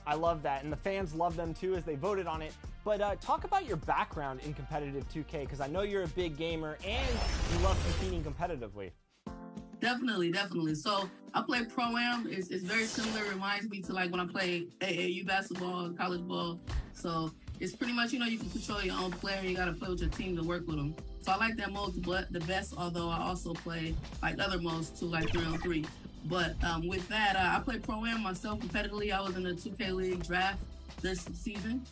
I love that, and the fans love them too as they voted on it. But talk about your background in competitive 2K, because I know you're a big gamer and you love competing competitively. Definitely. So I play Pro-Am. It's very similar. It reminds me to like when I play AAU basketball, college ball. So it's pretty much, you can control your own player. You got to play with your team to work with them. So I like that mode the best, although I also play like other modes too, like 3-on-3. But with that, I play Pro-Am myself competitively. I was in the 2K League draft this season.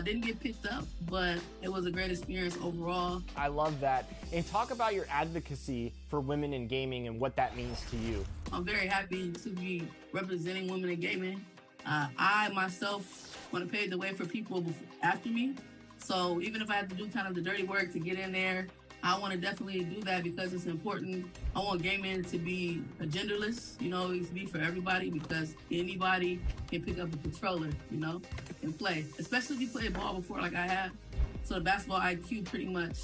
Didn't get picked up, but it was a great experience overall. I love that. And talk about your advocacy for women in gaming and what that means to you. I'm very happy to be representing women in gaming. I myself want to pave the way for people after me. So even if I have to do kind of the dirty work to get in there, I want to definitely do that because it's important. I want gaming to be genderless, it to be for everybody because anybody can pick up a controller, and play. Especially if you played ball before like I have. So the basketball IQ pretty much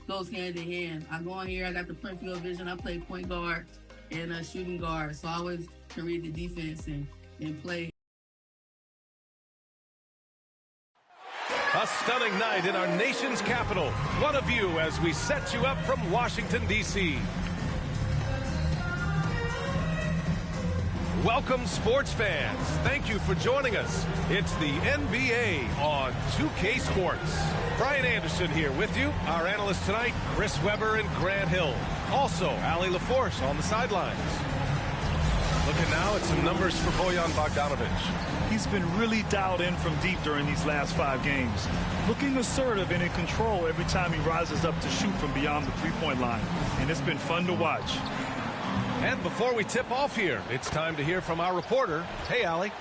goes hand in hand. I go on here, I got the peripheral vision, I play point guard and shooting guard. So I always can read the defense and play. A stunning night in our nation's capital. What a view as we set you up from Washington, D.C. Welcome, sports fans. Thank you for joining us. It's the NBA on 2K Sports. Brian Anderson here with you. Our analysts tonight, Chris Webber and Grant Hill. Also, Allie LaForce on the sidelines. Looking now at some numbers for Bojan Bogdanovic. He's been really dialed in from deep during these last 5 games. Looking assertive and in control every time he rises up to shoot from beyond the three-point line. And it's been fun to watch. And before we tip off here, it's time to hear from our reporter. Hey, Allie.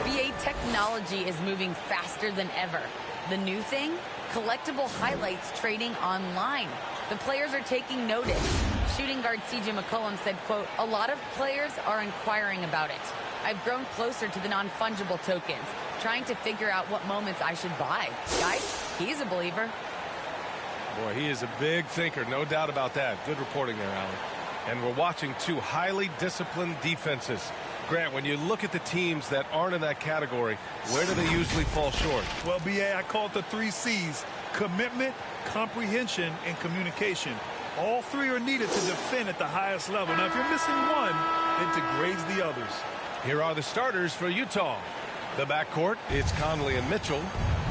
BA technology is moving faster than ever. The new thing? Collectible highlights trading online. The players are taking notice. Shooting guard CJ McCollum said, quote, "A lot of players are inquiring about it. I've grown closer to the non-fungible tokens, trying to figure out what moments I should buy." Guys, he's a believer. Boy, he is a big thinker, no doubt about that. Good reporting there, Allie. And we're watching 2 highly disciplined defenses. Grant, when you look at the teams that aren't in that category, where do they usually fall short? Well, BA, I call it the 3 C's: commitment, comprehension, and communication. All 3 are needed to defend at the highest level. Now, if you're missing one, it degrades the others. Here are the starters for Utah. The backcourt, it's Conley and Mitchell.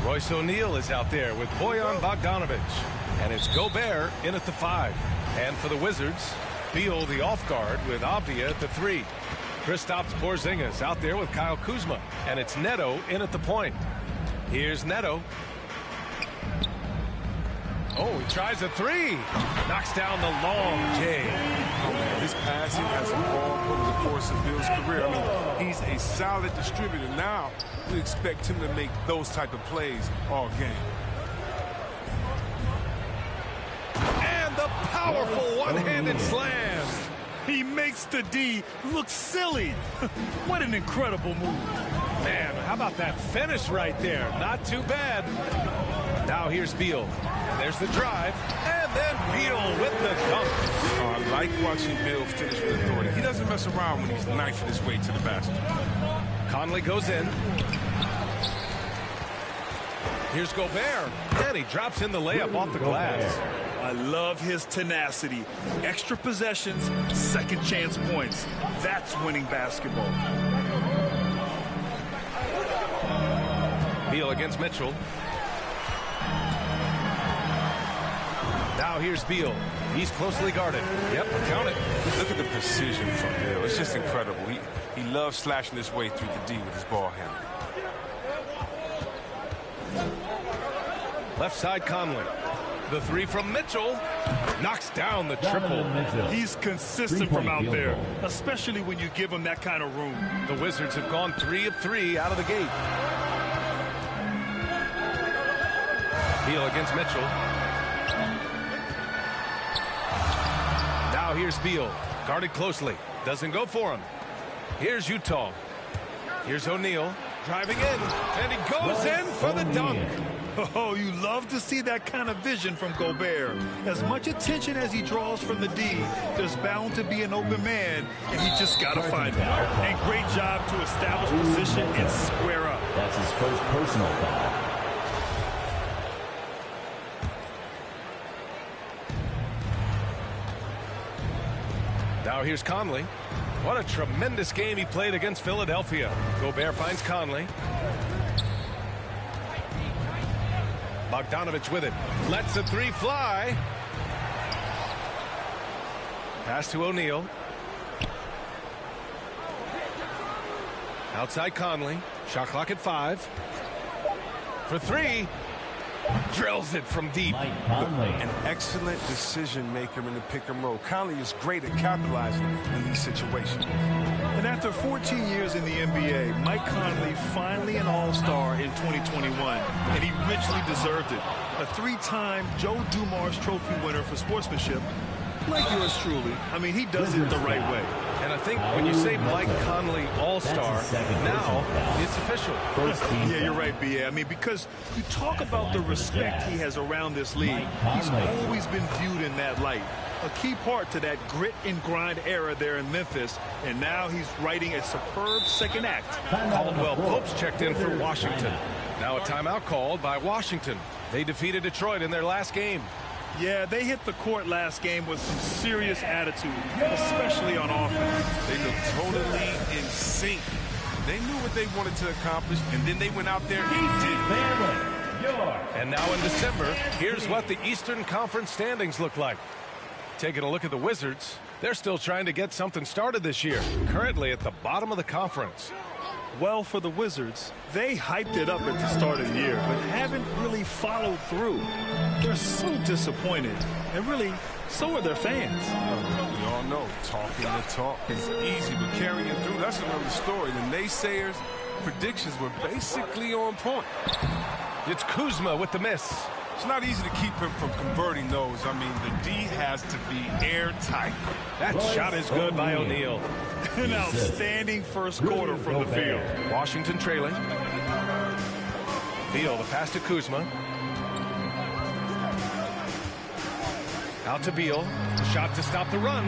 Royce O'Neal is out there with Bojan Bogdanovic. And it's Gobert in at the 5. And for the Wizards, Beal the off guard with Avdija at the 3. Kristaps Porzingis out there with Kyle Kuzma. And it's Neto in at the point. Here's Neto. Oh, he tries a 3. Knocks down the long J. Oh, man, his passing has evolved over the course of Bill's career. I mean, he's a solid distributor. Now, we expect him to make those type of plays all game. And the powerful one-handed slam. He makes the D look silly. What an incredible move. Man, how about that finish right there? Not too bad. Now here's Beal. There's the drive. And then Beal with the dunk. I like watching Beal finish with authority. He doesn't mess around when he's knifing his way to the basket. Conley goes in. Here's Gobert. And he drops in the layup off the glass. I love his tenacity. Extra possessions, second chance points. That's winning basketball. Beal against Mitchell. Now here's Beal. He's closely guarded. Yep, count it. Look at the precision from Beal. It's just incredible. He loves slashing his way through the D with his ball handle. Left side Conley. The 3 from Mitchell. Knocks down the triple. He's consistent from out there, especially when you give him that kind of room. The Wizards have gone 3 of 3 out of the gate. Beal against Mitchell. Now here's Beal. Guarded closely. Doesn't go for him. Here's Utah. Here's O'Neal. Driving in. And he goes in for the dunk. Oh, you love to see that kind of vision from Gobert. As much attention as he draws from the D, there's bound to be an open man, and he just got to find it. And great job to establish position and square up. That's his first personal foul. Now here's Conley. What a tremendous game he played against Philadelphia. Gobert finds Conley. Bogdanovich with it. Lets the three fly. Pass to O'Neal. Outside Conley. Shot clock at 5. For 3. Drills it from deep. An excellent decision maker in the pick and roll. Conley is great at capitalizing in these situations. And after 14 years in the NBA, Mike Conley finally an all-star in 2021, and he richly deserved it. A 3-time Joe Dumars Trophy winner for sportsmanship, like yours truly. I mean, he does it the right way. And I think when you say Mike Conley all-star, now it's official. Yeah, you're right, B.A. I mean, because you talk about the respect he has around this league. He's always been viewed in that light. A key part to that grit and grind era there in Memphis, and now he's writing a superb second act. Caldwell Pope's checked in for Washington. Now a timeout called by Washington. They defeated Detroit in their last game. Yeah, they hit the court last game with some serious attitude, especially on offense. They looked totally in sync. They knew what they wanted to accomplish, and then they went out there and did it. And now in December, here's what the Eastern Conference standings look like. Taking a look at the Wizards, they're still trying to get something started this year. Currently at the bottom of the conference. Well, for the Wizards, they hyped it up at the start of the year, but haven't really followed through. They're so disappointed, and really, so are their fans. We all know talking the talk is easy, but carrying it through, that's another story. The naysayers' predictions were basically on point. It's Kuzma with the miss. It's not easy to keep him from converting those. I mean, the D has to be airtight. That shot is good by O'Neal. An outstanding first quarter from the field. Washington trailing. Beal, the pass to Kuzma. Out to Beal. The shot to stop the run.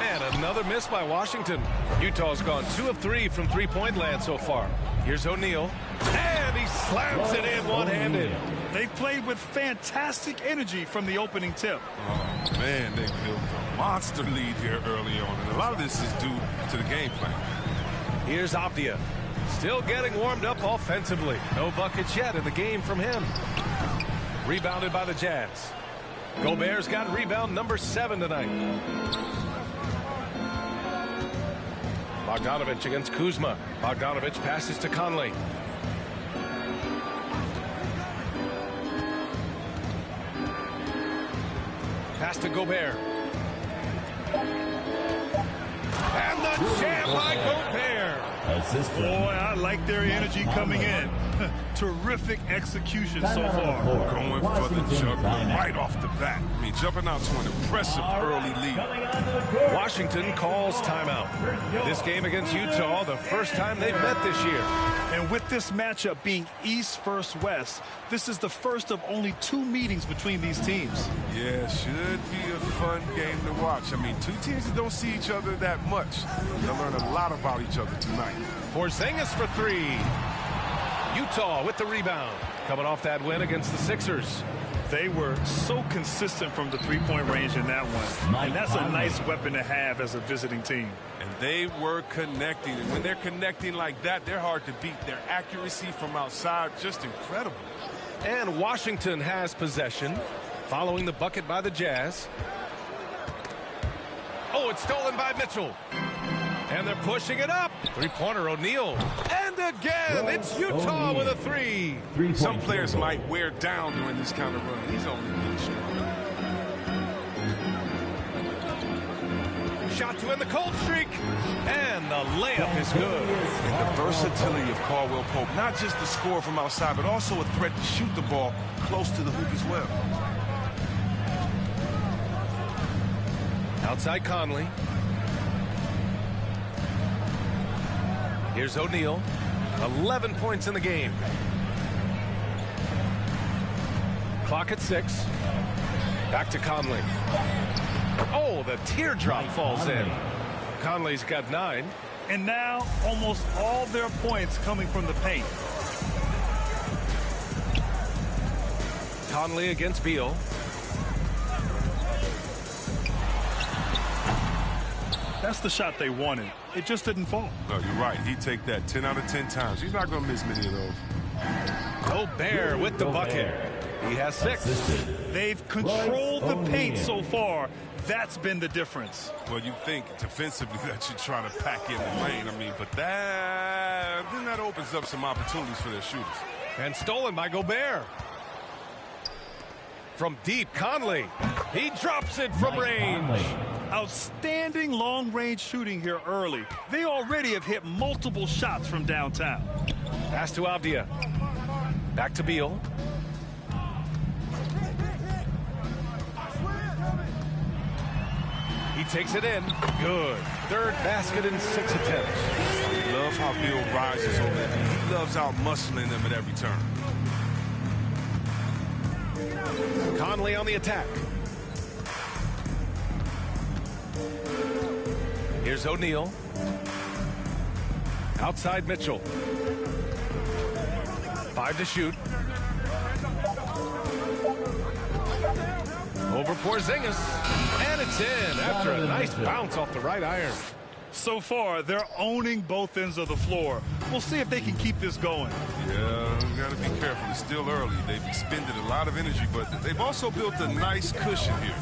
And another miss by Washington. Utah's gone 2 of 3 from three-point land so far. Here's O'Neal. And he slams it in one-handed. They've played with fantastic energy from the opening tip. Oh, man, they built a monster lead here early on. And a lot of this is due to the game plan. Here's Avdia. Still getting warmed up offensively. No buckets yet in the game from him. Rebounded by the Jazz. Gobert's got rebound number 7 tonight. Bogdanovich against Kuzma. Bogdanovich passes to Conley. Pass to Gobert. And the jam by Gobert. Boy, I like their energy coming in. Terrific execution so far. Going for the juggler right off the bat. I mean, jumping out to an impressive early lead. Washington calls timeout. This game against Utah, the first time they've met this year. And with this matchup being East versus West, this is the first of only 2 meetings between these teams. Yeah, should be a fun game to watch. I mean, 2 teams that don't see each other that much. They'll learn a lot about each other tonight. Porzingis for 3. Utah with the rebound. Coming off that win against the Sixers. They were so consistent from the three-point range in that one. And that's a nice weapon to have as a visiting team. And they were connecting. And when they're connecting like that, they're hard to beat. Their accuracy from outside, just incredible. And Washington has possession following the bucket by the Jazz. Oh, it's stolen by Mitchell. And they're pushing it up. Three-pointer O'Neal. And again, it's Utah with a 3. Some players might wear down during this kind of run. He's only getting stronger. Shot to end the cold streak. And the layup is good. And the versatility of Caldwell Pope, not just the score from outside, but also a threat to shoot the ball close to the hoop as well. Outside Conley. Here's O'Neal. 11 points in the game. Clock at 6. Back to Conley. Oh, the teardrop falls in. Conley's got 9. And now almost all their points coming from the paint. Conley against Beal. That's the shot they wanted. It just didn't fall. No, you're right. He'd take that 10 out of 10 times. He's not going to miss many of those. Gobert with the bucket. He has 6. They've controlled the paint so far. That's been the difference. Well, you think defensively that you're trying to pack in the lane. I mean, but then that opens up some opportunities for their shooters. And stolen by Gobert. From deep, Conley. He drops it from range. Outstanding long-range shooting here early. They already have hit multiple shots from downtown. Pass to Avdia. Back to Beal. He takes it in. Good. Third basket in 6 attempts. I love how Beal rises over there. He loves out-muscling them at every turn. Conley on the attack. Here's O'Neal. Outside Mitchell. 5 to shoot. Over Porzingis. And it's in after a nice bounce off the right iron. So far, they're owning both ends of the floor. We'll see if they can keep this going. Yeah, you got to be careful. It's still early. They've expended a lot of energy, but they've also built a nice cushion here.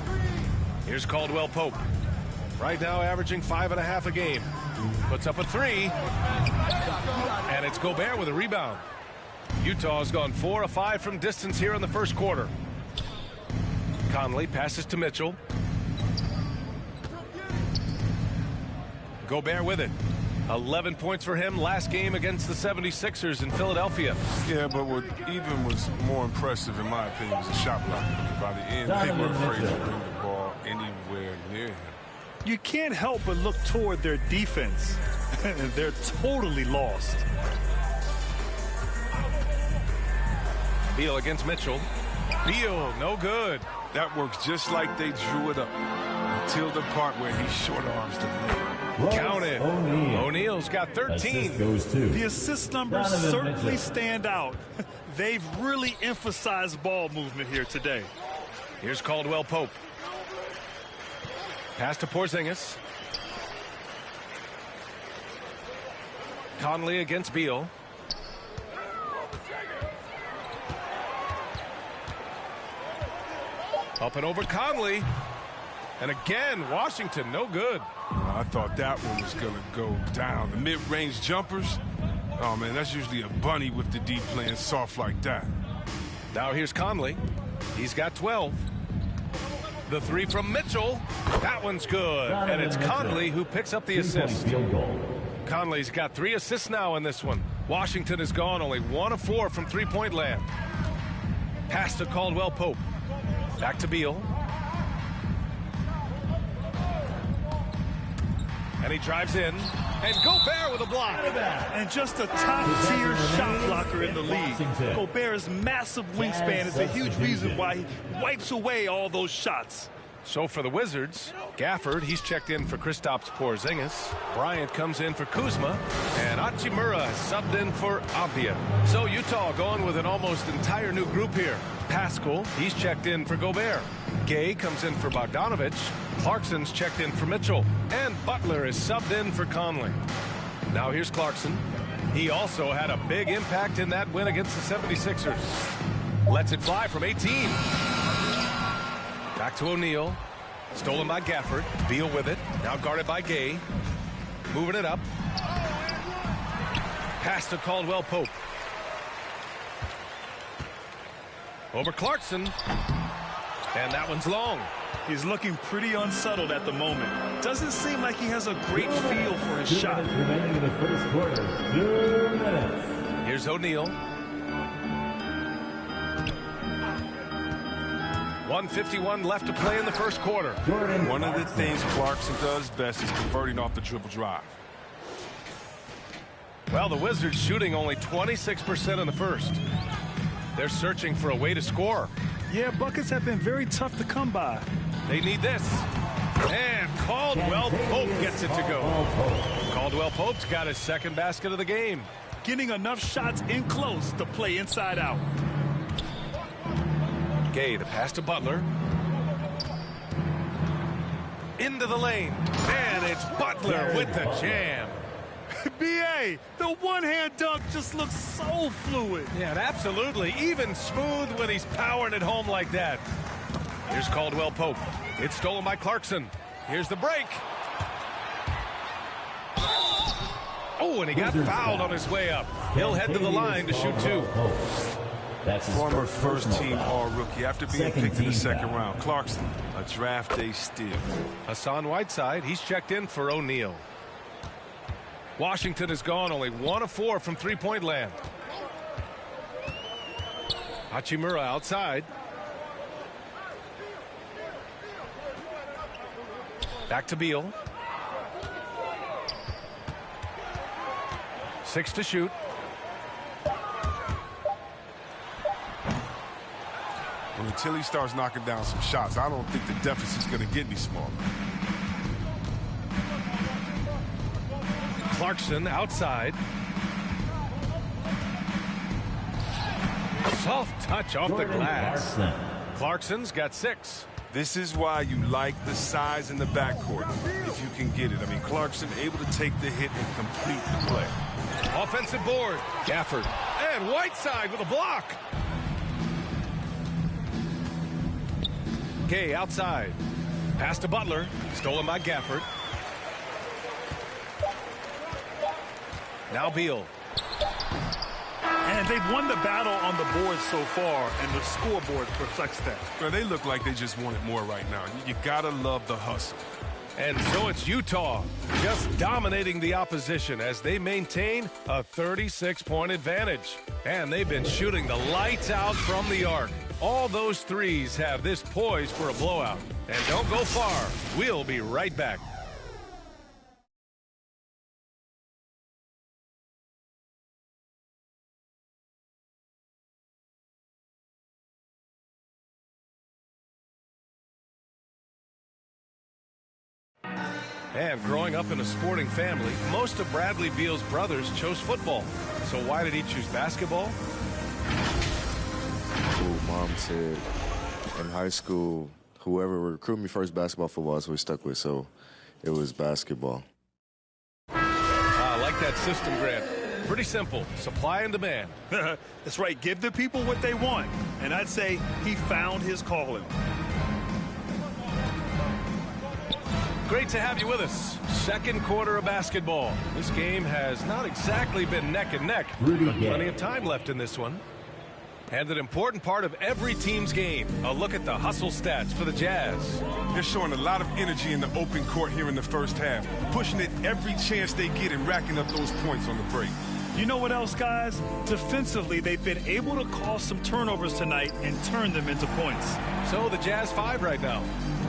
Here's Caldwell Pope. Right now averaging 5.5 a game. Puts up a 3. And it's Gobert with a rebound. Utah's gone 4 of 5 from distance here in the first quarter. Conley passes to Mitchell. Gobert with it. 11 points for him last game against the 76ers in Philadelphia. Yeah, but what even was more impressive, in my opinion, was the shot block. By the end, they weren't afraid to bring the ball anywhere near him. You can't help but look toward their defense. They're totally lost. Beal against Mitchell. Beal, no good. That works just like they drew it up until the part where he short arms the lead. Count it. O'Neal's got 13. The assist numbers certainly stand out. They've really emphasized ball movement here today. Here's Caldwell Pope. Pass to Porzingis. Conley against Beal. Up and over Conley. And again, Washington, no good. I thought that one was going to go down. The mid-range jumpers, oh, man, that's usually a bunny with the D playing soft like that. Now here's Conley. He's got 12. The 3 from Mitchell. That one's good. And it's Conley who picks up the assist. Conley's got 3 assists now in this one. Washington has gone only 1 of 4 from three-point land. Pass to Caldwell Pope. Back to Beal. And he drives in. And Gobert with a block. And just a top-tier shot blocker in the league. Gobert's massive wingspan is a huge reason why he wipes away all those shots. So for the Wizards, Gafford, he's checked in for Kristaps Porzingis. Bryant comes in for Kuzma. And Hachimura subbed in for Avdia. So Utah going with an almost entire new group here. Pascal, he's checked in for Gobert. Gay comes in for Bogdanovic. Clarkson's checked in for Mitchell. And Butler is subbed in for Conley. Now here's Clarkson. He also had a big impact in that win against the 76ers. Lets it fly from 18. Back to O'Neal. Stolen by Gafford. Beal with it. Now guarded by Gay. Moving it up. Pass to Caldwell Pope. Over Clarkson. And that one's long. He's looking pretty unsettled at the moment. Doesn't seem like he has a great feel for his shot. Remaining in the first quarter. 2 minutes. Here's O'Neal. 1:51 left to play in the first quarter. One of the things Clarkson does best is converting off the dribble drive. Well, the Wizards shooting only 26% in the first. They're searching for a way to score. Yeah, buckets have been very tough to come by. They need this. And Caldwell Pope gets it to go. Caldwell Pope's got his second basket of the game. Getting enough shots in close to play inside out. Gay, the pass to Butler. Into the lane. And it's Butler with the jam. B.A., the one-hand dunk just looks so fluid. Yeah, and absolutely. Even smooth when he's powering it home like that. Here's Caldwell Pope. It's stolen by Clarkson. Here's the break. Oh, and he got fouled on his way up. He'll head to the line to shoot two. That's his Former first team All-Rookie after being picked in the second round. Clarkson, a draft day steal. Hassan Whiteside, he's checked in for O'Neal. Washington has gone only 1 of 4 from three-point land. Hachimura outside. Back to Beal. 6 to shoot. Well, until he starts knocking down some shots, I don't think the deficit's going to get any smaller. Clarkson outside. Soft touch off the glass. Clarkson's got 6. This is why you like the size in the backcourt, if you can get it. I mean, Clarkson able to take the hit and complete the play. Offensive board. Gafford. And Whiteside with a block. Gay outside. Pass to Butler. Stolen by Gafford. Now Beal. And they've won the battle on the board so far, and the scoreboard reflects that. Well, they look like they just want it more right now. You gotta love the hustle. And so it's Utah just dominating the opposition as they maintain a 36-point advantage. And they've been shooting the lights out from the arc. All those threes have this poised for a blowout. And don't go far. We'll be right back. And growing up in a sporting family, most of Bradley Beal's brothers chose football. So why did he choose basketball? Mom said in high school, whoever recruited me first, basketball, football, that's what we stuck with. So it was basketball. I like that system, Grant. Pretty simple. Supply and demand. That's right. Give the people what they want. And I'd say he found his calling. Great to have you with us. Second quarter of basketball. This game has not exactly been neck and neck, but plenty of time left in this one. And an important part of every team's game, a look at the hustle stats for the Jazz. They're showing a lot of energy in the open court here in the first half, pushing it every chance they get and racking up those points on the break. You know what else, guys? Defensively, they've been able to cause some turnovers tonight and turn them into points. So the Jazz 5 right now.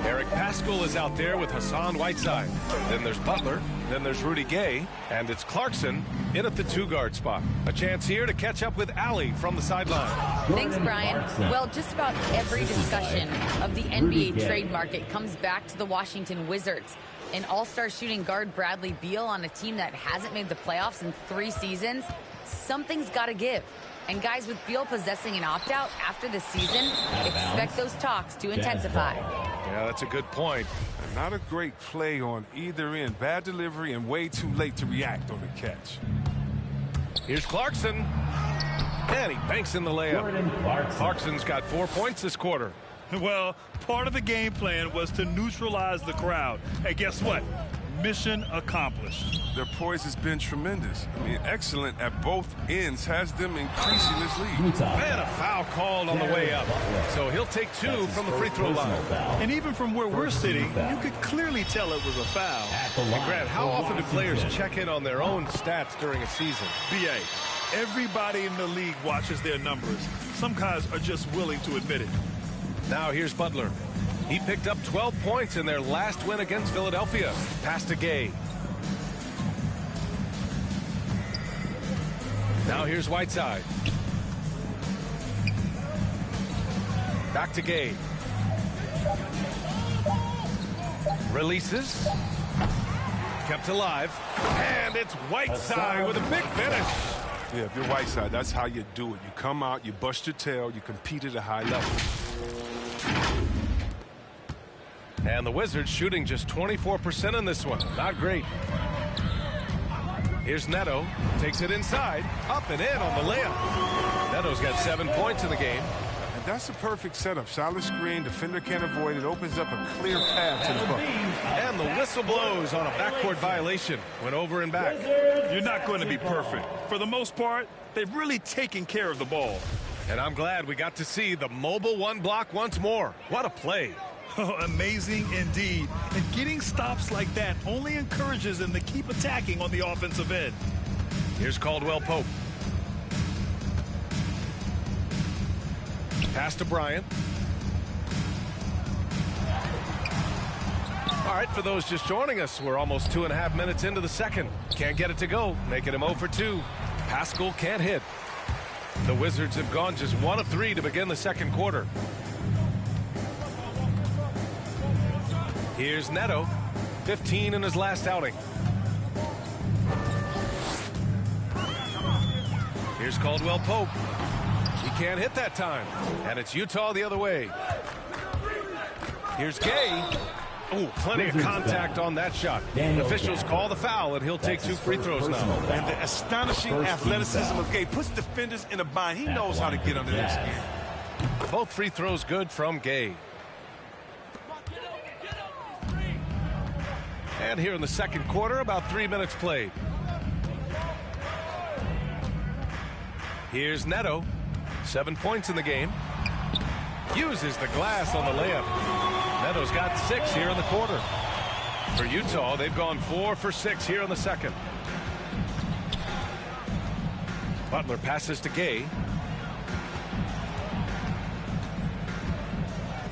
Eric Paschall is out there with Hassan Whiteside. Then there's Butler. Then there's Rudy Gay. And it's Clarkson in at the 2-guard spot. A chance here to catch up with Allie from the sideline. Thanks, Brian. Well, just about every discussion of the NBA trade market comes back to the Washington Wizards. An all-star shooting guard Bradley Beal on a team that hasn't made the playoffs in 3 seasons. Something's got to give. And guys, with Beal possessing an opt-out after the season, expect those talks to intensify. Yeah, that's a good point. And not a great play on either end. Bad delivery and way too late to react on the catch. Here's Clarkson. And he banks in the layup. Clarkson's got 4 points this quarter. Well, part of the game plan was to neutralize the crowd. Hey, guess what? Mission accomplished. Their poise has been tremendous. I mean, excellent at both ends, has them increasing this lead. And a foul called on the way up. So he'll take 2 from the free throw line. And even from where we're sitting, you could clearly tell it was a foul. And Grant, how often do players check in on their own stats during a season? B.A., everybody in the league watches their numbers. Some guys are just willing to admit it. Now here's Butler. He picked up 12 points in their last win against Philadelphia. Pass to Gay. Now here's Whiteside. Back to Gay. Releases. Kept alive. And it's Whiteside with a big finish. Yeah, if you're Whiteside, that's how you do it. You come out, you bust your tail, you compete at a high level. And the Wizards shooting just 24% in this one. Not great. Here's Neto. Takes it inside. Up and in on the layup. Neto's got 7 points in the game. And that's a perfect setup. Solid screen. Defender can't avoid it. Opens up a clear path to the bucket. And the whistle blows on a backcourt violation. Went over and back. You're not going to be perfect. For the most part, they've really taken care of the ball. And I'm glad we got to see the mobile one block once more. What a play. Oh, amazing indeed. And getting stops like that only encourages them to keep attacking on the offensive end. Here's Caldwell Pope. Pass to Bryant. All right, for those just joining us, we're almost 2.5 minutes into the second. Can't get it to go, making him 0 for 2. Pascal can't hit. The Wizards have gone just 1 of 3 to begin the second quarter. Here's Neto, 15 in his last outing. Here's Caldwell Pope. He can't hit that time. And it's Utah the other way. Here's Gay. Oh, plenty of contact on that shot. The officials call the foul, and he'll take 2 free throws now. And the astonishing athleticism of Gay puts defenders in a bind. He knows how to get under their skin. Both free throws good from Gay. And here in the second quarter, about 3 minutes played. Here's Neto. 7 points in the game. Uses the glass on the layup. Neto's got 6 here in the quarter. For Utah, they've gone 4 for 6 here in the second. Butler passes to Gay.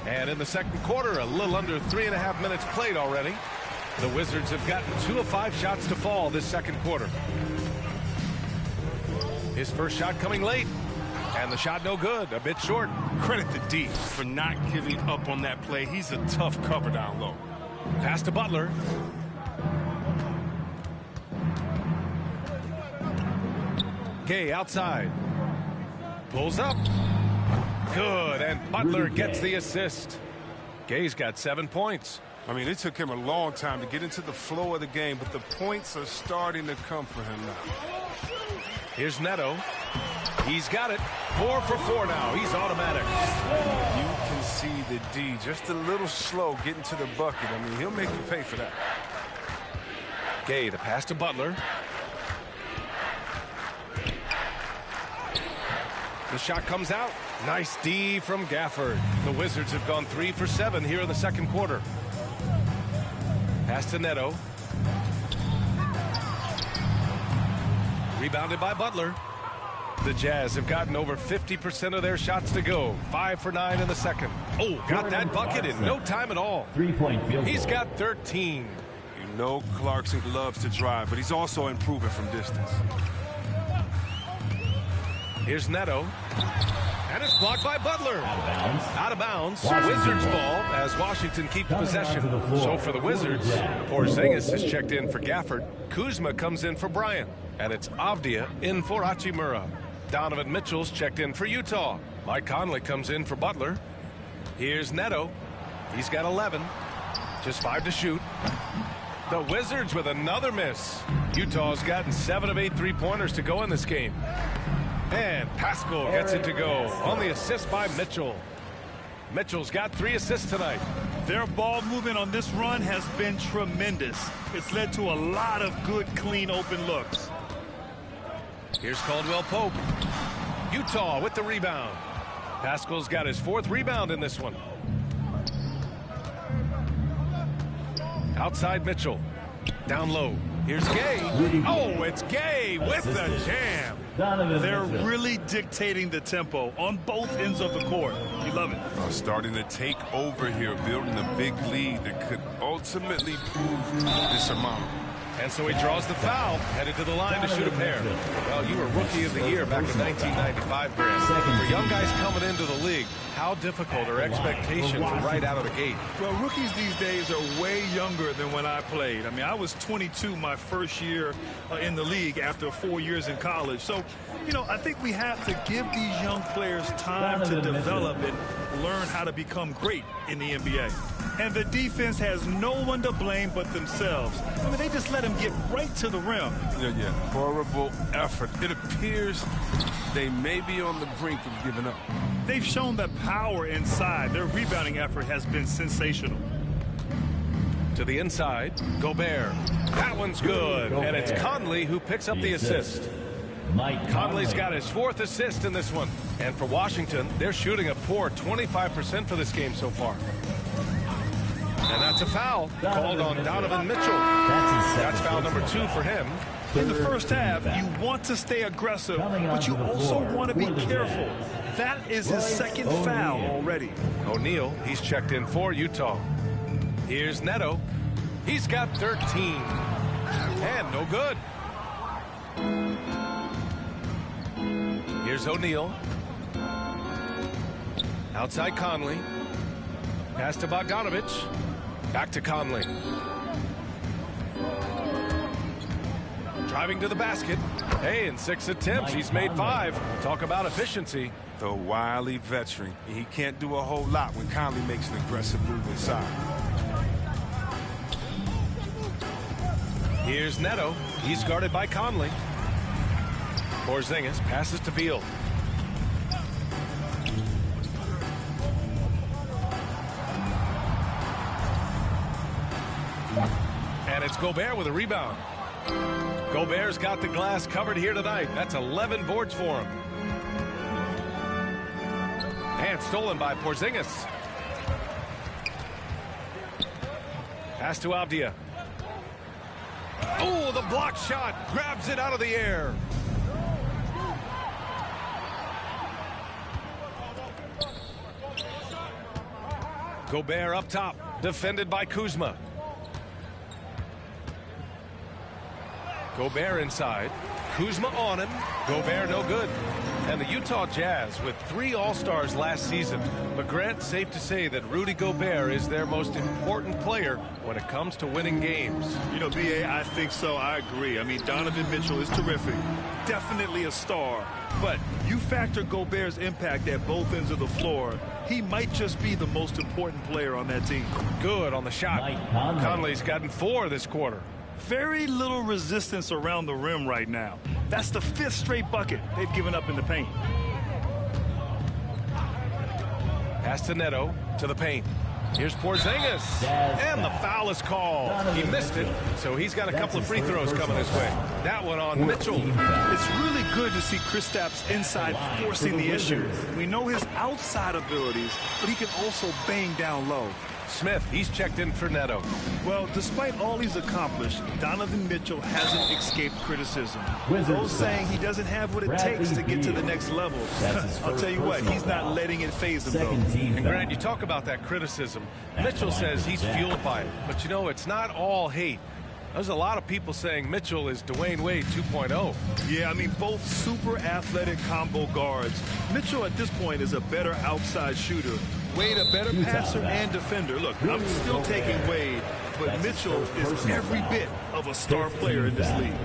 And in the second quarter, a little under 3.5 minutes played already. The Wizards have gotten 2 of 5 shots to fall this second quarter. His first shot coming late. And the shot no good, a bit short. Credit to D for not giving up on that play. He's a tough cover down low. Pass to Butler. Gay outside. Pulls up. Good, and Butler gets the assist. Gay's got 7 points. I mean, it took him a long time to get into the flow of the game, but the points are starting to come for him now. Here's Neto. He's got it. 4 for 4 now. He's automatic. You can see the D just a little slow getting to the bucket. I mean, he'll make you pay for that. Gay, the pass to Butler. The shot comes out. Nice D from Gafford. The Wizards have gone 3 for 7 here in the second quarter. Pass to Neto. Rebounded by Butler. The Jazz have gotten over 50% of their shots to go. 5 for 9 in the second. Oh, got that bucket in no time at all. 3-point field goal. He's got 13. You know Clarkson loves to drive, but he's also improving from distance. Here's Neto. And it's blocked by Butler. Out of bounds. Washington Wizards ball as Washington keeps possession. So for the Wizards, Porzingis is checked in for Gafford. Kuzma comes in for Bryant. And it's Avdia in for Hachimura. Donovan Mitchell's checked in for Utah. Mike Conley comes in for Butler. Here's Neto. He's got 11. Just 5 to shoot. The Wizards with another miss. Utah's gotten 7 of 8 3-pointers to go in this game. And Pascal gets it to go on the assist by Mitchell. Mitchell's got 3 assists tonight. Their ball movement on this run has been tremendous. It's led to a lot of good, clean, open looks. Here's Caldwell Pope. Utah with the rebound. Pascal's got his 4th rebound in this one. Outside Mitchell. Down low. Here's Gay. Oh, it's Gay with the jam. They're really dictating the tempo on both ends of the court. You love it. Starting to take over here, building a big lead that could ultimately prove insurmountable. And so he draws the foul, headed to the line to shoot a pair. Well, you were Rookie of the Year back in 1995, Graham. For young guys coming into the league, How difficult are expectations right out of the gate? Well, rookies these days are way younger than when I played. I mean, I was 22 my first year in the league after 4 years in college. So, you know, I think we have to give these young players time to develop and learn how to become great in the NBA. And the defense has no one to blame but themselves. I mean, they just let them get right to the rim. Yeah. Horrible effort. It appears they may be on the brink of giving up. They've shown the power inside. Their rebounding effort has been sensational. To the inside, Gobert. That one's good. And it's Conley who picks up the assist. Conley's got his 4th assist in this one. And for Washington, they're shooting a poor 25% for this game so far. And that's a foul called on Donovan Mitchell. That's foul number 2 for him. In the first half, you want to stay aggressive, but you also want to be careful. That is his 2nd foul already. O'Neal, he's checked in for Utah. Here's Neto. He's got 13. And no good. Here's O'Neal. Outside Conley. Pass to Bogdanovich. Back to Conley. Driving to the basket. Hey, in 6 attempts, he's made 5. Talk about efficiency. The wily veteran. He can't do a whole lot when Conley makes an aggressive move inside. Here's Neto. He's guarded by Conley. Porzingis passes to Beal. And it's Gobert with a rebound. Gobert's got the glass covered here tonight. That's 11 boards for him. And stolen by Porzingis. Pass to Avdia. Oh, the block shot. Grabs it out of the air. Gobert up top. Defended by Kuzma. Gobert inside. Kuzma on him. Gobert no good. And the Utah Jazz with 3 All-Stars last season. But Grant, safe to say that Rudy Gobert is their most important player when it comes to winning games. You know, B.A., I think so. I agree. I mean, Donovan Mitchell is terrific. Definitely a star. But you factor Gobert's impact at both ends of the floor, he might just be the most important player on that team. Good on the shot. Conley's gotten 4 this quarter. Very little resistance around the rim right now. That's the 5th straight bucket they've given up in the paint. Pass to Neto to the paint. Here's Porzingis. And the foul is called. He missed it, so he's got a couple of free throws coming his way. That one on Mitchell. It's really good to see Kristaps inside forcing the issue. We know his outside abilities, but he can also bang down low. Smith, he's checked in for Neto. Well, despite all he's accomplished, Donovan Mitchell hasn't escaped criticism. Those saying he doesn't have what it takes to get to the next level. I'll tell you what, he's not letting it faze him, though. And Grant, you talk about that criticism. Mitchell says he's fueled by it. But, you know, it's not all hate. There's a lot of people saying Mitchell is Dwayne Wade 2.0. Yeah, I mean, both super athletic combo guards. Mitchell at this point is a better outside shooter. Wade a better passer and defender. Look, I'm still taking Wade, but Mitchell is every bit of a star player in this league.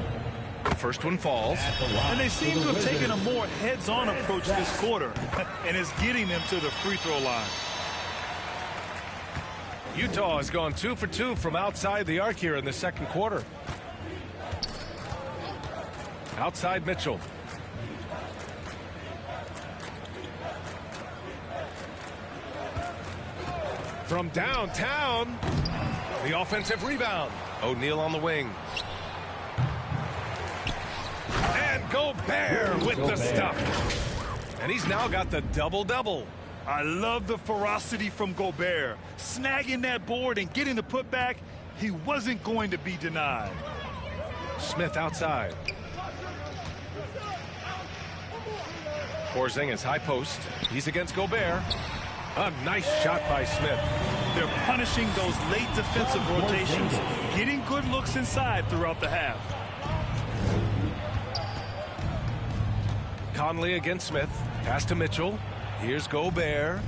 The first one falls. And they seem to have taken a more heads-on approach this quarter, and it's getting them to the free throw line. Utah has gone 2 for 2 from outside the arc here in the second quarter. Outside Mitchell. From downtown, the offensive rebound. O'Neal on the wing. And Gobert with the stuff. And he's now got the double-double. I love the ferocity from Gobert. Snagging that board and getting the putback, he wasn't going to be denied. Smith outside. Porzingis high post. He's against Gobert. A nice shot by Smith. They're punishing those late defensive rotations, getting good looks inside throughout the half. Conley against Smith. Pass to Mitchell. Here's Gobert.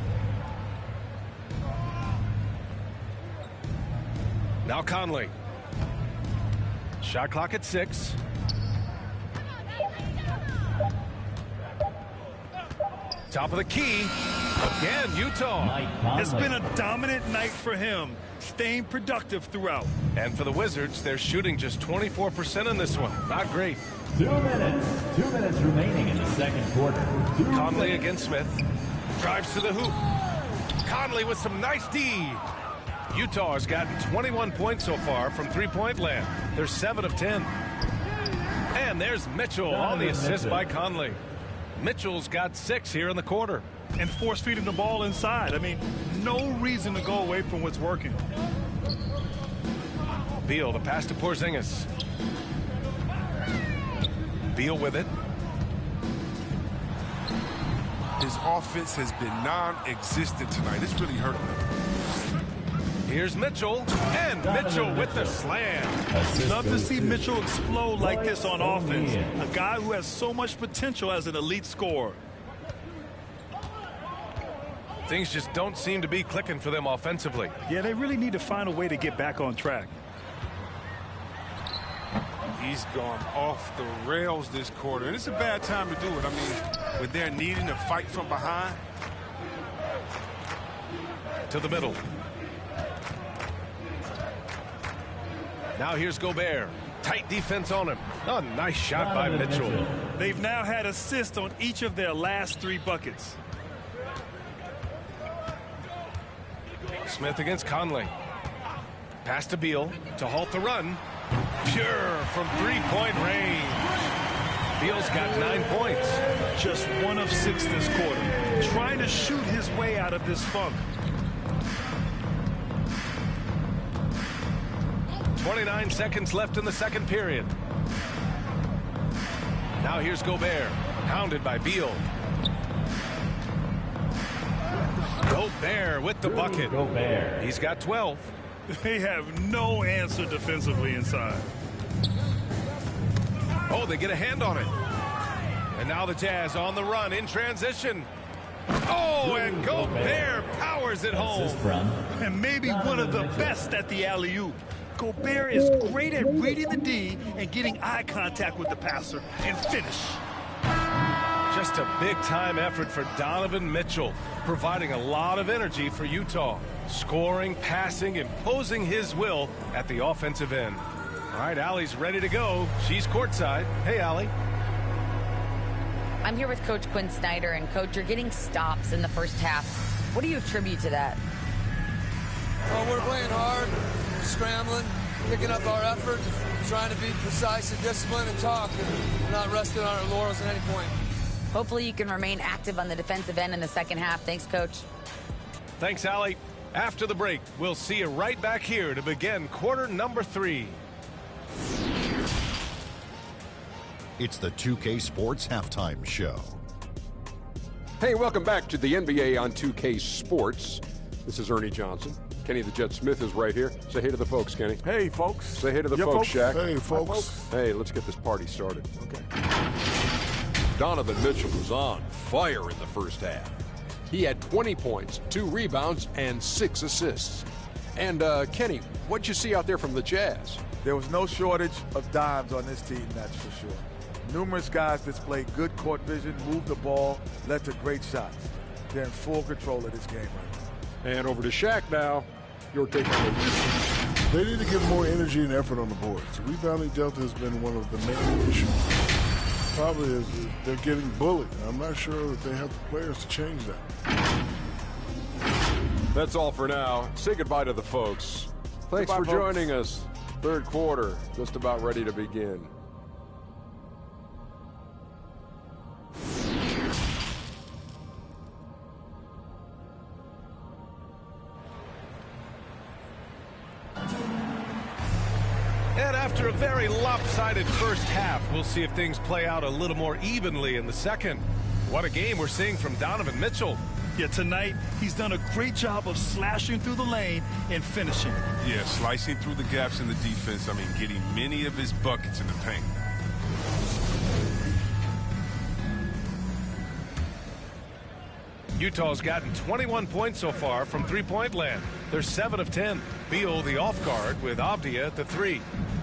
Now Conley. Shot clock at 6. Top of the key. Again, Utah. It's been a dominant night for him, staying productive throughout. And for the Wizards, they're shooting just 24% in this one. Not great. 2 minutes. 2 minutes remaining in the second quarter. Conley against Smith. Drives to the hoop. Conley with some nice D. Utah has gotten 21 points so far from three-point land. They're 7 of 10. And there's Mitchell on the assist by Conley. Mitchell's got 6 here in the quarter. And force-feeding the ball inside. I mean, no reason to go away from what's working. Beal, the pass to Porzingis. Beal with it. His offense has been non-existent tonight. It's really hurting him. Here's Mitchell, and Mitchell with the slam. Love to see Mitchell explode like this on offense. A guy who has so much potential as an elite scorer. Things just don't seem to be clicking for them offensively. Yeah, they really need to find a way to get back on track. He's gone off the rails this quarter, and it's a bad time to do it. I mean, when they're needing to fight from behind. To the middle. Now here's Gobert. Tight defense on him. Oh, nice shot by Mitchell. They've now had assists on each of their last 3 buckets. Smith against Conley. Pass to Beal to halt the run. Pure from three-point range. Beal's got 9 points. Just 1 of 6 this quarter. Trying to shoot his way out of this funk. 29 seconds left in the second period. Now here's Gobert. Hounded by Beal. Gobert with the bucket. Gobert. He's got 12. They have no answer defensively inside. Oh, they get a hand on it. And now the Jazz on the run in transition. Oh, and Gobert powers it home. And maybe one of the best at the alley-oop. Gobert is great at reading the D and getting eye contact with the passer and finish. Just a big-time effort for Donovan Mitchell, providing a lot of energy for Utah. Scoring, passing, imposing his will at the offensive end. All right, Allie's ready to go. She's courtside. Hey, Allie. I'm here with Coach Quinn Snyder, and Coach, you're getting stops in the first half. What do you attribute to that? Well, we're playing hard, scrambling, picking up our effort, trying to be precise and disciplined and talk, and not resting on our laurels at any point. Hopefully you can remain active on the defensive end in the second half. Thanks, Coach. Thanks, Allie. After the break, we'll see you right back here to begin quarter number 3. It's the 2K Sports Halftime Show. Hey, welcome back to the NBA on 2K Sports. This is Ernie Johnson. Kenny the Jet Smith is right here. Say hey to the folks, Kenny. Hey, folks. Say hey to the folks, Shaq. Hey, folks. Hey, let's get this party started. Okay. Donovan Mitchell was on fire in the first half. He had 20 points, 2 rebounds, and 6 assists. And, Kenny, what'd you see out there from the Jazz? There was no shortage of dimes on this team, that's for sure. Numerous guys displayed good court vision, moved the ball, led to great shots. They're in full control of this game right now. And over to Shaq now. Your take on it. They need to give more energy and effort on the boards. The rebounding delta has been one of the main issues. Probably is they're getting bullied. I'm not sure that they have the players to change that. That's all for now. Say goodbye to the folks. Thanks Goodbye, for folks. joining us. Third quarter, just about ready to begin. And after a very lopsided first half, we'll see if things play out a little more evenly in the second. What a game we're seeing from Donovan Mitchell. Yeah, tonight he's done a great job of slashing through the lane and finishing. Yeah, slicing through the gaps in the defense. I mean, getting many of his buckets in the paint. Utah's gotten 21 points so far from three-point land. They're 7 of 10. Beal, the off guard, with Avdia at the 3.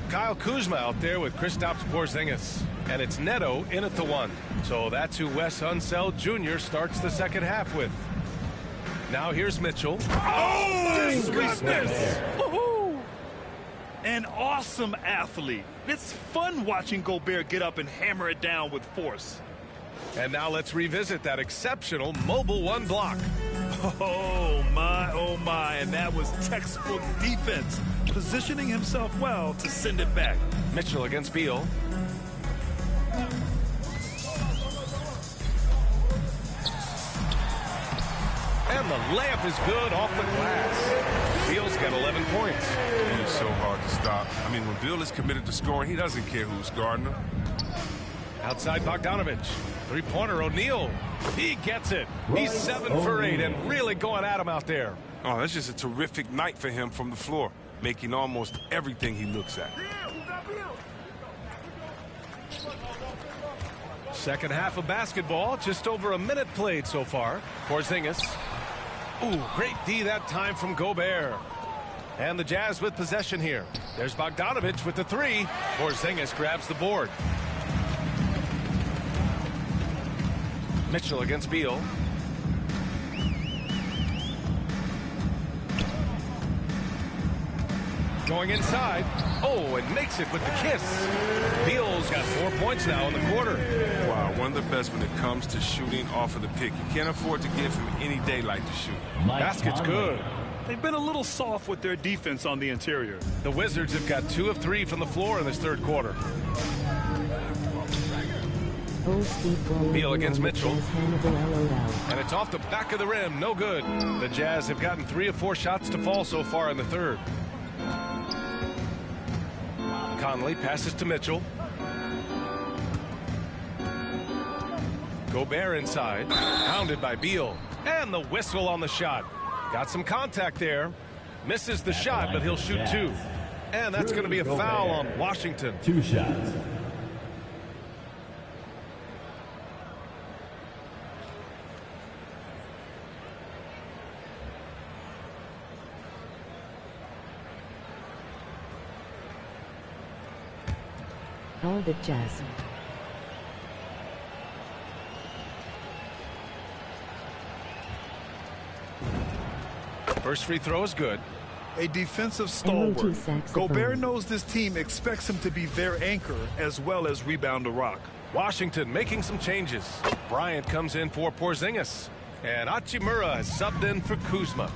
Kyle Kuzma out there with Kristaps Porzingis. And it's Neto in at the 1. So that's who Wes Unseld Jr. starts the second half with. Now here's Mitchell. Oh, goodness! An awesome athlete. It's fun watching Gobert get up and hammer it down with force. And now let's revisit that exceptional mobile 1 block. Oh my, and that was textbook defense, positioning himself well to send it back. Mitchell against Beal. And the layup is good off the glass. Beal's got 11 points. He's so hard to stop. I mean, when Beal is committed to scoring, he doesn't care who's guarding him. Outside Bogdanovich. Three-pointer, O'Neal. He gets it. He's 7 for 8 and really going at him out there. Oh, that's just a terrific night for him from the floor, making almost everything he looks at. Second half of basketball, just over a minute played so far. Porzingis. Ooh, great D that time from Gobert. And the Jazz with possession here. There's Bogdanovich with the 3. Porzingis grabs the board. Mitchell against Beal. Going inside. Oh, and makes it with the kiss. Beal's got 4 points now in the quarter. Wow, one of the best when it comes to shooting off of the pick. You can't afford to give him any daylight to shoot. Basket's good. They've been a little soft with their defense on the interior. The Wizards have got 2 of 3 from the floor in this third quarter. Beal against Mitchell. And it's off the back of the rim. No good. The Jazz have gotten 3 of 4 shots to fall so far in the third. Conley passes to Mitchell. Gobert inside. Pounded by Beal. And the whistle on the shot. Got some contact there. Misses the shot, but he'll shoot 2. And that's going to be a foul on Washington. 2 shots. All the Jazz. First free throw is good. A defensive stalwart. Gobert knows this team expects him to be their anchor as well as rebound the rock. Washington making some changes. Bryant comes in for Porzingis. And Hachimura has subbed in for Kuzma.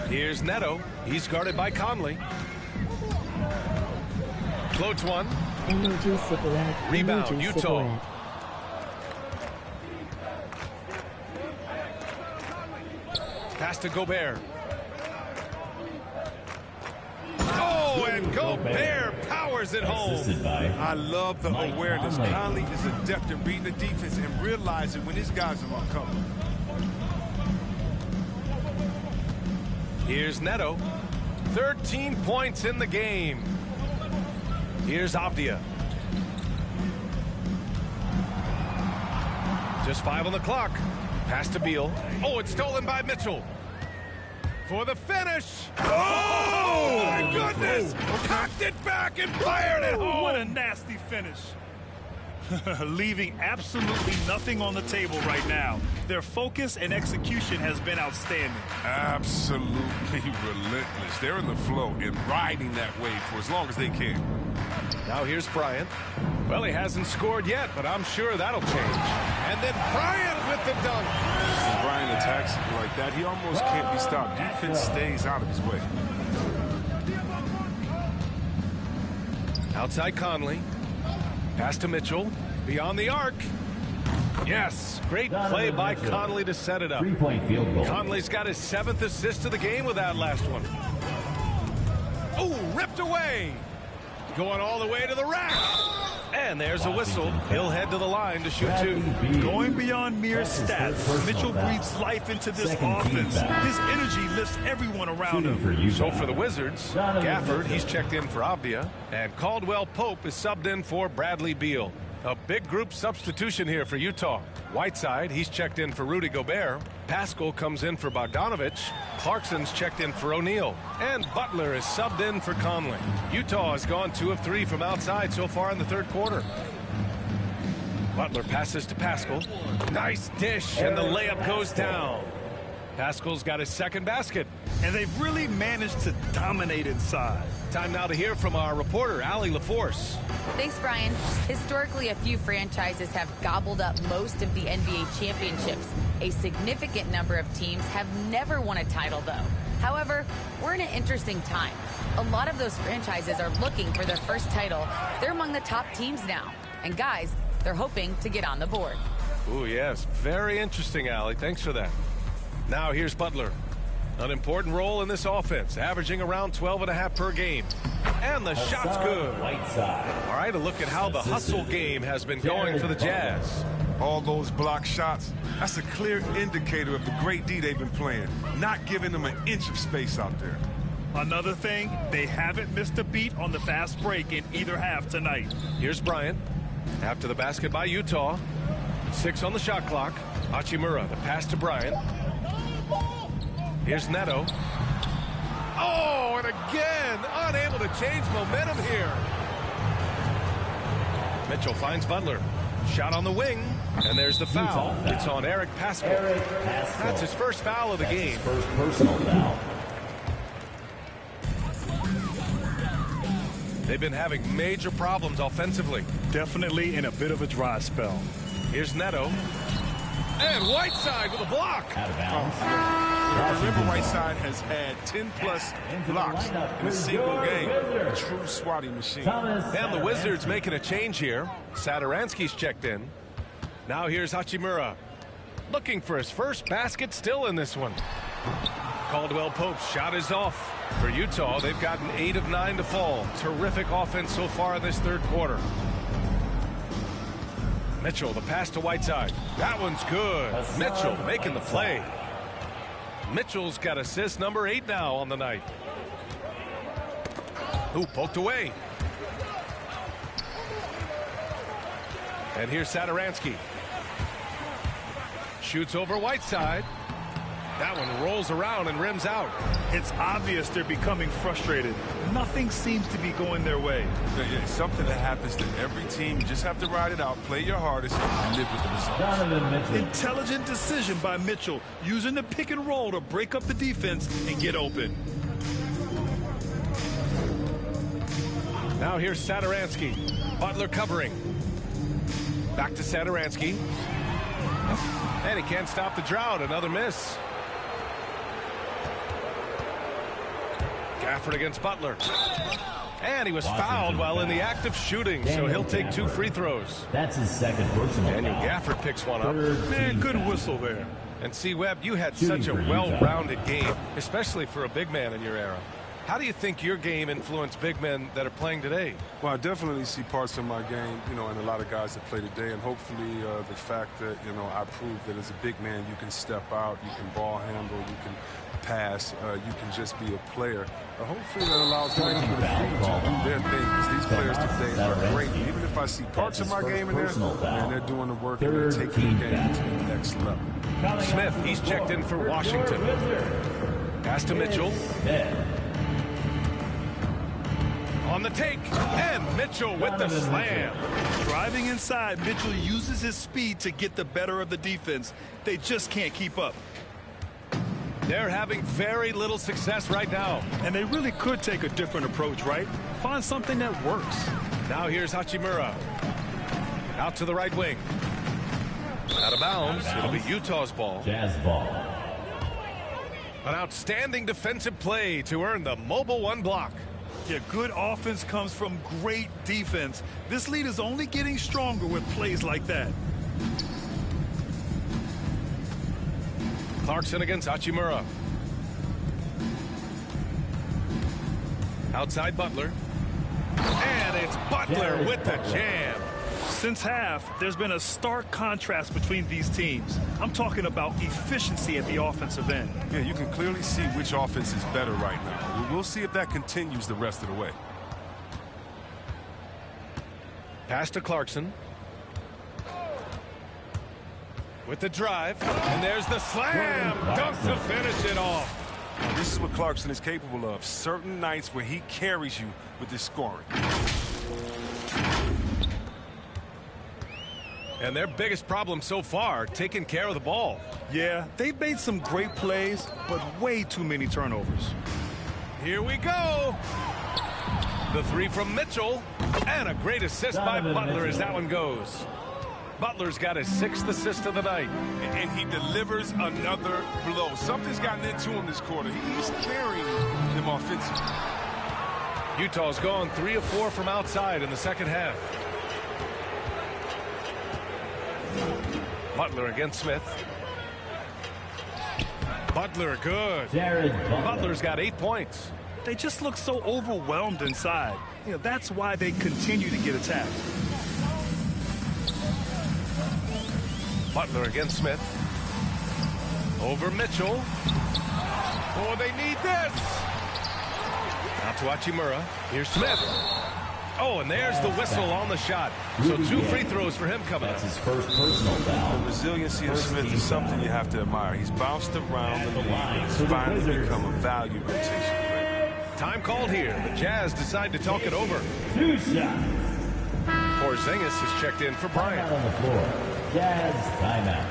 Here's Neto. He's guarded by Conley. Floats one. Rebound, Utah. Pass to Gobert. Oh, and Gobert powers it home. I love the awareness. Conley is adept at reading the defense and realizing when his guys are uncovered. Here's Neto. 13 points in the game. Here's Avdia. Just 5 on the clock. Pass to Beal. Oh, it's stolen by Mitchell. For the finish. Oh, my goodness. Cocked it back and fired it home. What a nasty finish. Leaving absolutely nothing on the table right now. Their focus and execution has been outstanding. Absolutely relentless. They're in the flow and riding that wave for as long as they can. Now here's Bryant. Well, he hasn't scored yet, but I'm sure that'll change. And then Bryant with the dunk. When Bryant attacks like that, he almost can't be stopped. Defense stays out of his way. Outside Conley. Pass to Mitchell. Beyond the arc. Yes, great play by Conley to set it up. 3-point field goal. Conley's got his 7th assist of the game with that last one. Oh, ripped away. Going all the way to the rack. And there's a whistle. He'll head to the line to shoot 2. Going beyond mere stats, Mitchell breathes life into this offense. His energy lifts everyone around him. So for the Wizards, Gafford, he's checked in for Avdia, and Caldwell Pope is subbed in for Bradley Beal. A big group substitution here for Utah. Whiteside, he's checked in for Rudy Gobert. Pascal comes in for Bogdanovich. Clarkson's checked in for O'Neal. And Butler is subbed in for Conley. Utah has gone 2 of 3 from outside so far in the third quarter. Butler passes to Pascal. Nice dish, and the layup goes down. Pascal's got his second basket. And they've really managed to dominate inside. Time now to hear from our reporter, Allie LaForce. Thanks, Brian. Historically, a few franchises have gobbled up most of the NBA championships. A significant number of teams have never won a title, though. However, we're in an interesting time. A lot of those franchises are looking for their first title. They're among the top teams now. And guys, they're hoping to get on the board. Oh, yes. Very interesting, Allie. Thanks for that. Now here's Butler. An important role in this offense, averaging around 12.5 per game. And the shot's good. All right, a look at how the hustle game has been going for the Jazz. All those block shots, that's a clear indicator of the great D they've been playing, not giving them an inch of space out there. Another thing, they haven't missed a beat on the fast break in either half tonight. Here's Bryant. After the basket by Utah. 6 on the shot clock. Hachimura, the pass to Bryant. Here's Neto. Oh, and again, unable to change momentum here. Mitchell finds Butler. Shot on the wing, and there's the foul. It's on Eric Pascal. That's his first foul of the game. First personal foul. They've been having major problems offensively. Definitely in a bit of a dry spell. Here's Neto. And Whiteside with a block. Out of bounds. Remember, Whiteside has had 10-plus blocks in a single game. A true swatting machine. And the Wizards making a change here. Satoransky's checked in. Now here's Hachimura. Looking for his first basket, still in this one. Caldwell Pope's shot is off. For Utah, they've gotten 8 of 9 to fall. Terrific offense so far in this third quarter. Mitchell, the pass to Whiteside. That one's good. Mitchell making the play. Mitchell's got assist number 8 now on the night. Who poked away. And here's Satoransky. Shoots over Whiteside. That one rolls around and rims out. It's obvious they're becoming frustrated. Nothing seems to be going their way. Yeah, something that happens to every team. You just have to ride it out, play your hardest, and live with the results. Intelligent decision by Mitchell, using the pick and roll to break up the defense and get open. Now here's Satoransky. Butler covering. Back to Satoransky. And he can't stop the drought. Another miss. Gafford against Butler. And he was fouled while in the act of shooting, so he'll take 2 free throws. That's his second personal Daniel foul. Gafford picks one up. Man, good whistle there. And see, Webb, you had such a well-rounded game, especially for a big man in your era. How do you think your game influenced big men that are playing today? Well, I definitely see parts of my game, in a lot of guys that play today, and hopefully the fact that, I proved that as a big man, you can step out, you can ball handle, you can pass, you can just be a player. Hopefully that allows them to do their thing, because these players today are great. Even if I see parts of my game in there, man, they're doing the work and they're taking the game to the next level. Smith, he's checked in for Washington. Pass to Mitchell. On the take, and Mitchell with the slam. Driving inside, Mitchell uses his speed to get the better of the defense. They just can't keep up. They're having very little success right now. And they really could take a different approach, right? Find something that works. Now here's Hachimura. Out to the right wing. Out of bounds. It'll be Utah's ball. Jazz ball. An outstanding defensive play to earn the Mobile One block. Yeah, good offense comes from great defense. This lead is only getting stronger with plays like that. Clarkson against Hachimura. Outside Butler. And it's Butler with the jam. Since half, there's been a stark contrast between these teams. I'm talking about efficiency at the offensive end. Yeah, you can clearly see which offense is better right now. We'll see if that continues the rest of the way. Pass to Clarkson. with the drive, and there's the slam dunk to finish it off. Now, this is what Clarkson is capable of. Certain nights where he carries you with his scoring. And their biggest problem so far, taking care of the ball. Yeah, they've made some great plays, but way too many turnovers. Here we go. The three from Mitchell, and a great assist by Butler as that one goes. Butler's got his 6th assist of the night. And he delivers another blow. Something's gotten into him this quarter. He's carrying them offensively. Utah's gone 3 of 4 from outside in the second half. Butler against Smith. Butler good. Butler's got 8 points. They just look so overwhelmed inside. You know, that's why they continue to get attacked. Butler against Smith. Over Mitchell. Oh, they need this. Now to Hachimura. Here's Smith. Oh, and there's the whistle on the shot. So 2 free throws for him coming up. That's his first personal foul. The resiliency of Smith is something you have to admire. He's bounced around the league. He's finally become a valued rotation player. Time called here. The Jazz decide to talk it over. 2 shots. Porzingis has checked in for Bryant. Timeout on the floor. Jazz timeout.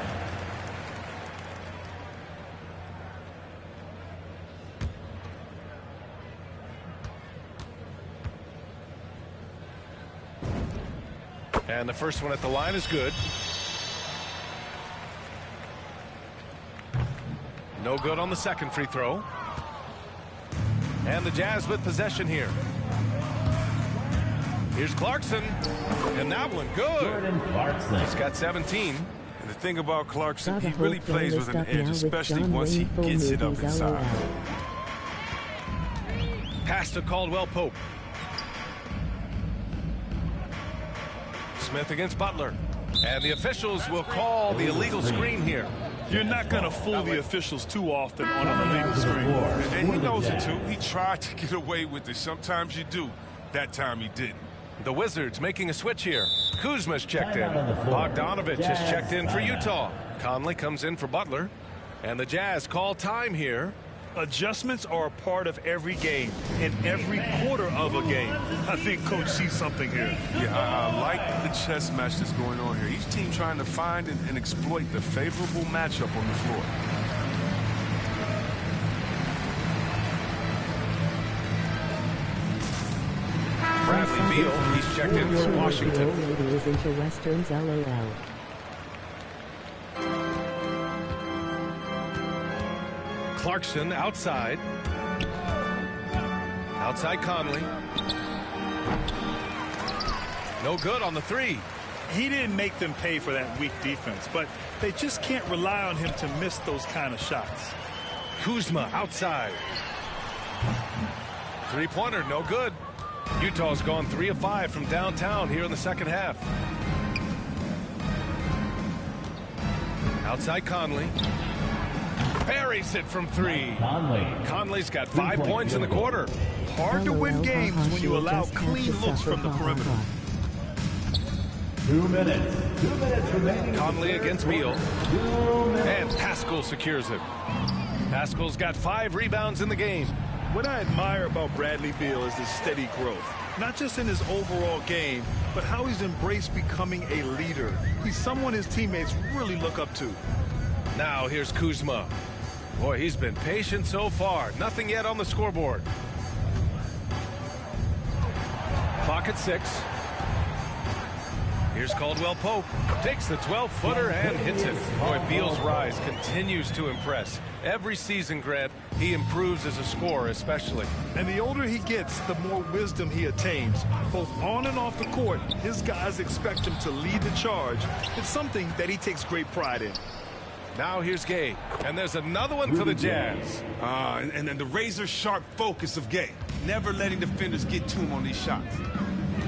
And the first one at the line is good. No good on the second free throw. And the Jazz with possession here. Here's Clarkson. And that one good. Jordan Clarkson. He's got 17. And the thing about Clarkson, he really plays with an edge, especially once he gets it up inside. Pass to Caldwell Pope. Smith against Butler. And the officials will call the illegal screen here. You're not going to fool the officials too often on an illegal screen. And he knows it too. He tried to get away with it. Sometimes you do. That time he didn't. The Wizards making a switch here. Kuzma's checked in. Bogdanovich has checked in for Utah. Conley comes in for Butler. And the Jazz call time here. Adjustments are a part of every game, in every quarter of a game. I think Coach sees something here. Yeah, I like the chess match that's going on here. Each team trying to find and exploit the favorable matchup on the floor. Bradley Beal, he's checked in for Washington. Ladies into Westerns, LOL. Clarkson outside. Outside Conley. No good on the three. He didn't make them pay for that weak defense, but they just can't rely on him to miss those kind of shots. Kuzma outside. Three-pointer, no good. Utah's gone 3 of 5 from downtown here in the second half. Outside Conley. Buries it from 3. Conley's got 5 points in the quarter. Hard to win games when you allow clean looks from the perimeter. 2 minutes. 2 minutes remaining. Conley against Beal. And Pascal secures it. Pascal's got 5 rebounds in the game. What I admire about Bradley Beal is his steady growth. Not just in his overall game, but how he's embraced becoming a leader. He's someone his teammates really look up to. Now here's Kuzma. Boy, he's been patient so far. Nothing yet on the scoreboard. Clock at 6. Here's Caldwell Pope. Takes the 12-footer and hits it. Boy, Beal's rise continues to impress. Every season, Grant, he improves as a scorer especially. And the older he gets, the more wisdom he attains. Both on and off the court, his guys expect him to lead the charge. It's something that he takes great pride in. Now here's Gay. And there's another one for the Jazz. And then the razor-sharp focus of Gay. Never letting defenders get to him on these shots.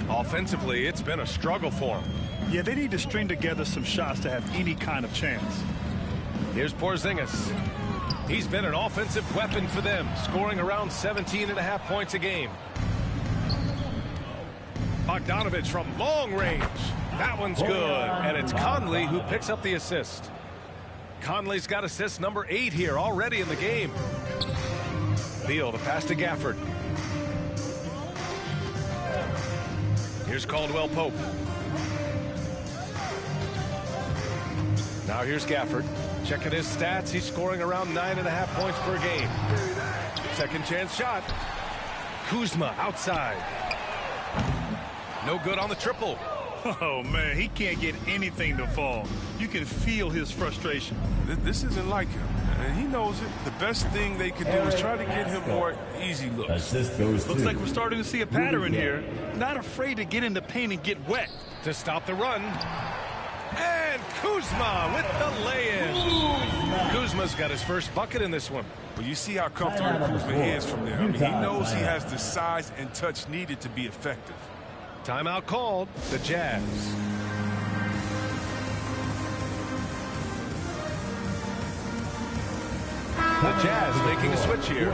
Offensively, it's been a struggle for him. Yeah, they need to string together some shots to have any kind of chance. Here's Porzingis. He's been an offensive weapon for them, scoring around 17.5 points a game. Bogdanovich from long range. That one's good, and it's Conley who picks up the assist. Conley's got assist number 8 here already in the game. Beal, the pass to Gafford. Here's Caldwell Pope. Now here's Gafford. Checking his stats. He's scoring around 9.5 points per game. Second chance shot. Kuzma outside. No good on the triple. Oh, man, he can't get anything to fall. You can feel his frustration. This isn't like him, and he knows it. The best thing they could do is try to get him more easy looks. Looks like we're starting to see a pattern here. Not afraid to get in the paint and get wet. To stop the run. And Kuzma with the lay-in. Kuzma's got his first bucket in this one. Well, you see how comfortable Kuzma is from there. I mean, he knows he has the size and touch needed to be effective. Timeout called. The Jazz. The Jazz making a switch here.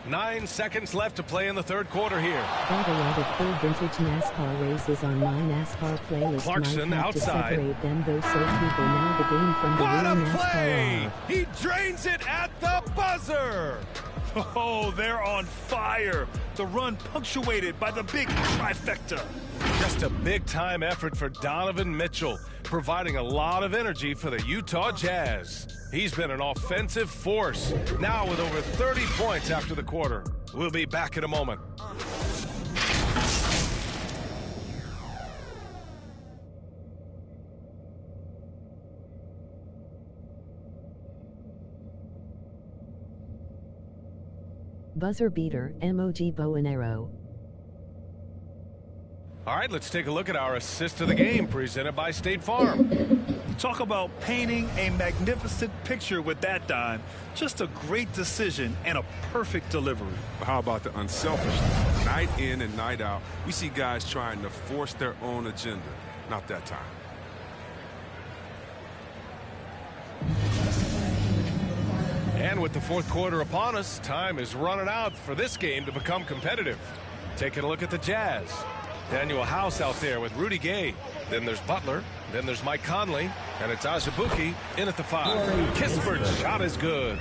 9 seconds left to play in the third quarter here. Got a lot of cool vintage NASCAR races on my NASCAR playlist. Clarkson Might have outside. To separate them though, so people know the game from the What real a NASCAR play! are. He drains it at the buzzer. Oh, they're on fire. The run punctuated by the big trifecta. Just a big-time effort for Donovan Mitchell, providing a lot of energy for the Utah Jazz. He's been an offensive force, now with over 30 points after the quarter. We'll be back in a moment. Buzzer beater, emoji bow and arrow. All right, let's take a look at our assist of the game presented by State Farm. Talk about painting a magnificent picture with that dime. Just a great decision and a perfect delivery. How about the unselfishness? Night in and night out, we see guys trying to force their own agenda. Not that time. And with the fourth quarter upon us, time is running out for this game to become competitive. Taking a look at the Jazz. Daniel House out there with Rudy Gay. Then there's Butler. Then there's Mike Conley. And it's Azubuike in at the 5. Kispert's shot is good.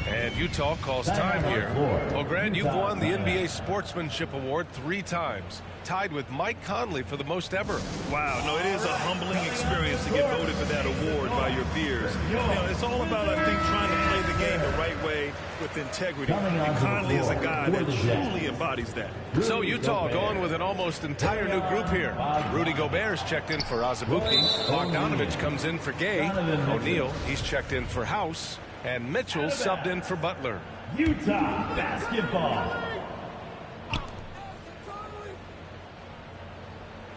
And Utah calls time here. Well, Grant, you've won the NBA Sportsmanship Award 3 times. Tied with Mike Conley for the most ever. Wow, no, it is a humbling experience to get voted for that award by your peers. You know, it's all about, I think, trying to play the game the right way with integrity. And Conley is a guy that truly embodies that. So Utah going with an almost entire new group here. Rudy Gobert's checked in for Azubuike. Bogdanovich comes in for Gay. O'Neal, he's checked in for House. And Mitchell subbed in for Butler. Utah basketball.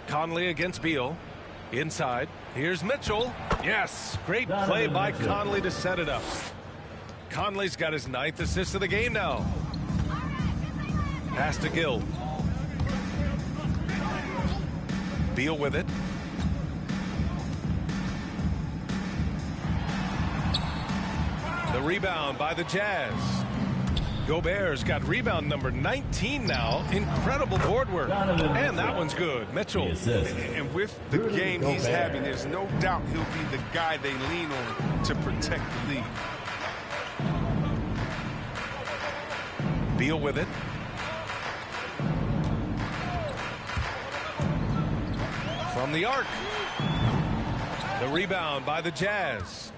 Conley against Beal. Inside. Here's Mitchell. Yes. Great play by Conley to set it up. Conley's got his 9th assist of the game now. Pass to Gill. Beal with it. The rebound by the Jazz. Gobert's got rebound number 19 now. Incredible board work. And that one's good. Mitchell. And with the game he's having, there's no doubt he'll be the guy they lean on to protect the lead. Beal with it. From the arc. The rebound by the Jazz.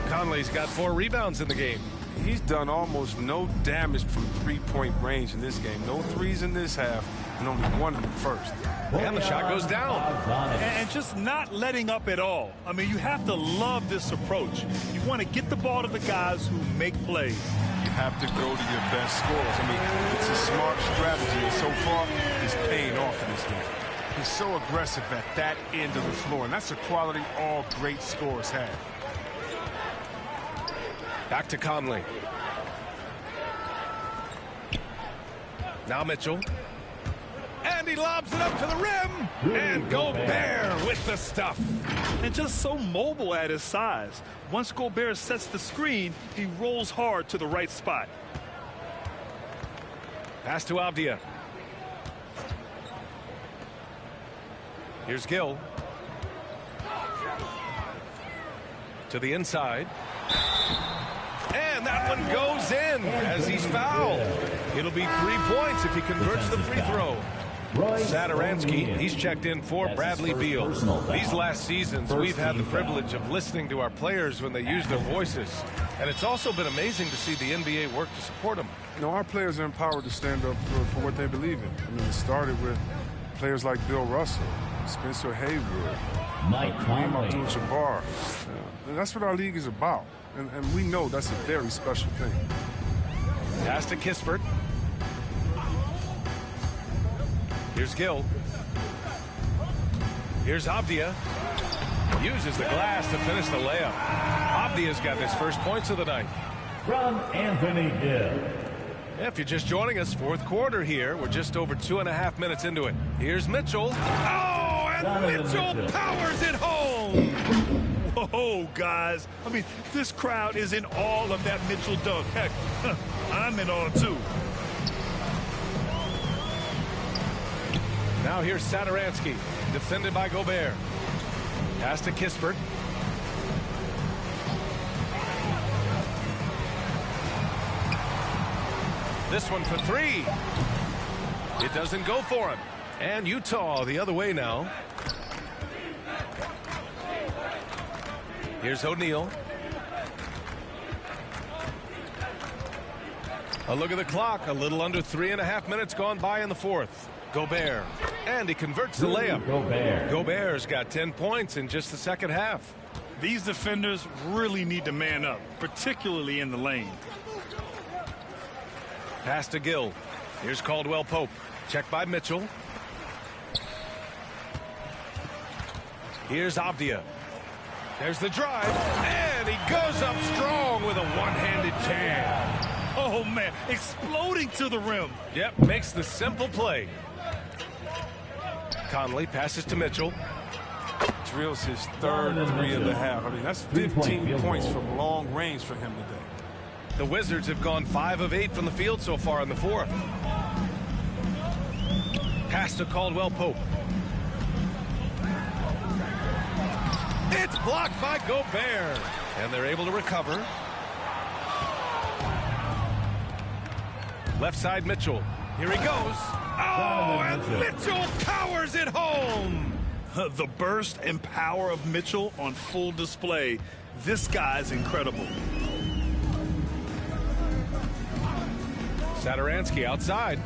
Conley's got 4 rebounds in the game. He's done almost no damage from three-point range in this game. No threes in this half, and only 1 in the first. And the shot goes down. And just not letting up at all. I mean, you have to love this approach. You want to get the ball to the guys who make plays. You have to go to your best scorers. I mean, it's a smart strategy, and so far, it's paying off in this game. He's so aggressive at that end of the floor, and that's a quality all great scorers have. Back to Conley. Now Mitchell. And he lobs it up to the rim. And Gobert with the stuff. And just so mobile at his size. Once Gobert sets the screen, he rolls hard to the right spot. Pass to Avdia. Here's Gill. To the inside. And that one goes in as he's fouled. It'll be 3 points if he converts the free throw. Satoransky, he's checked in for Bradley Beal. These last seasons, we've had the privilege of listening to our players when they use their voices. And it's also been amazing to see the NBA work to support them. You know, our players are empowered to stand up for what they believe in. I mean, it started with players like Bill Russell, Spencer Haywood, Kareem Abdul-Jabbar. And that's what our league is about. And we know that's a very special thing. Pass to Kispert. Here's Gill. Here's Avdia. Uses the glass to finish the layup. Avdia's got his first points of the night. From Anthony Gill. If you're just joining us, fourth quarter here. We're just over 2.5 minutes into it. Here's Mitchell. Oh, and Mitchell powers it home. Whoa, guys. I mean, this crowd is in awe of that Mitchell dunk. Heck, I'm in awe, too. Now here's Satoransky, defended by Gobert. Pass to Kispert. This one for three. It doesn't go for him. And Utah the other way now. Here's O'Neal. A look at the clock. A little under 3.5 minutes gone by in the fourth. Gobert. And he converts the layup. Gobert's got 10 points in just the second half. These defenders really need to man up, particularly in the lane. Pass to Gill. Here's Caldwell Pope. Checked by Mitchell. Here's Avdia. There's the drive, and he goes up strong with a one-handed jam. Oh, man, exploding to the rim. Yep, makes the simple play. Conley passes to Mitchell. Drills his third three of the half. I mean, that's 15 points from long range for him today. The Wizards have gone 5 of 8 from the field so far in the fourth. Pass to Caldwell Pope. It's blocked by Gobert. And they're able to recover. Left side Mitchell. Here he goes. Oh, and Mitchell powers it home. The burst and power of Mitchell on full display. This guy's incredible. Satoransky outside.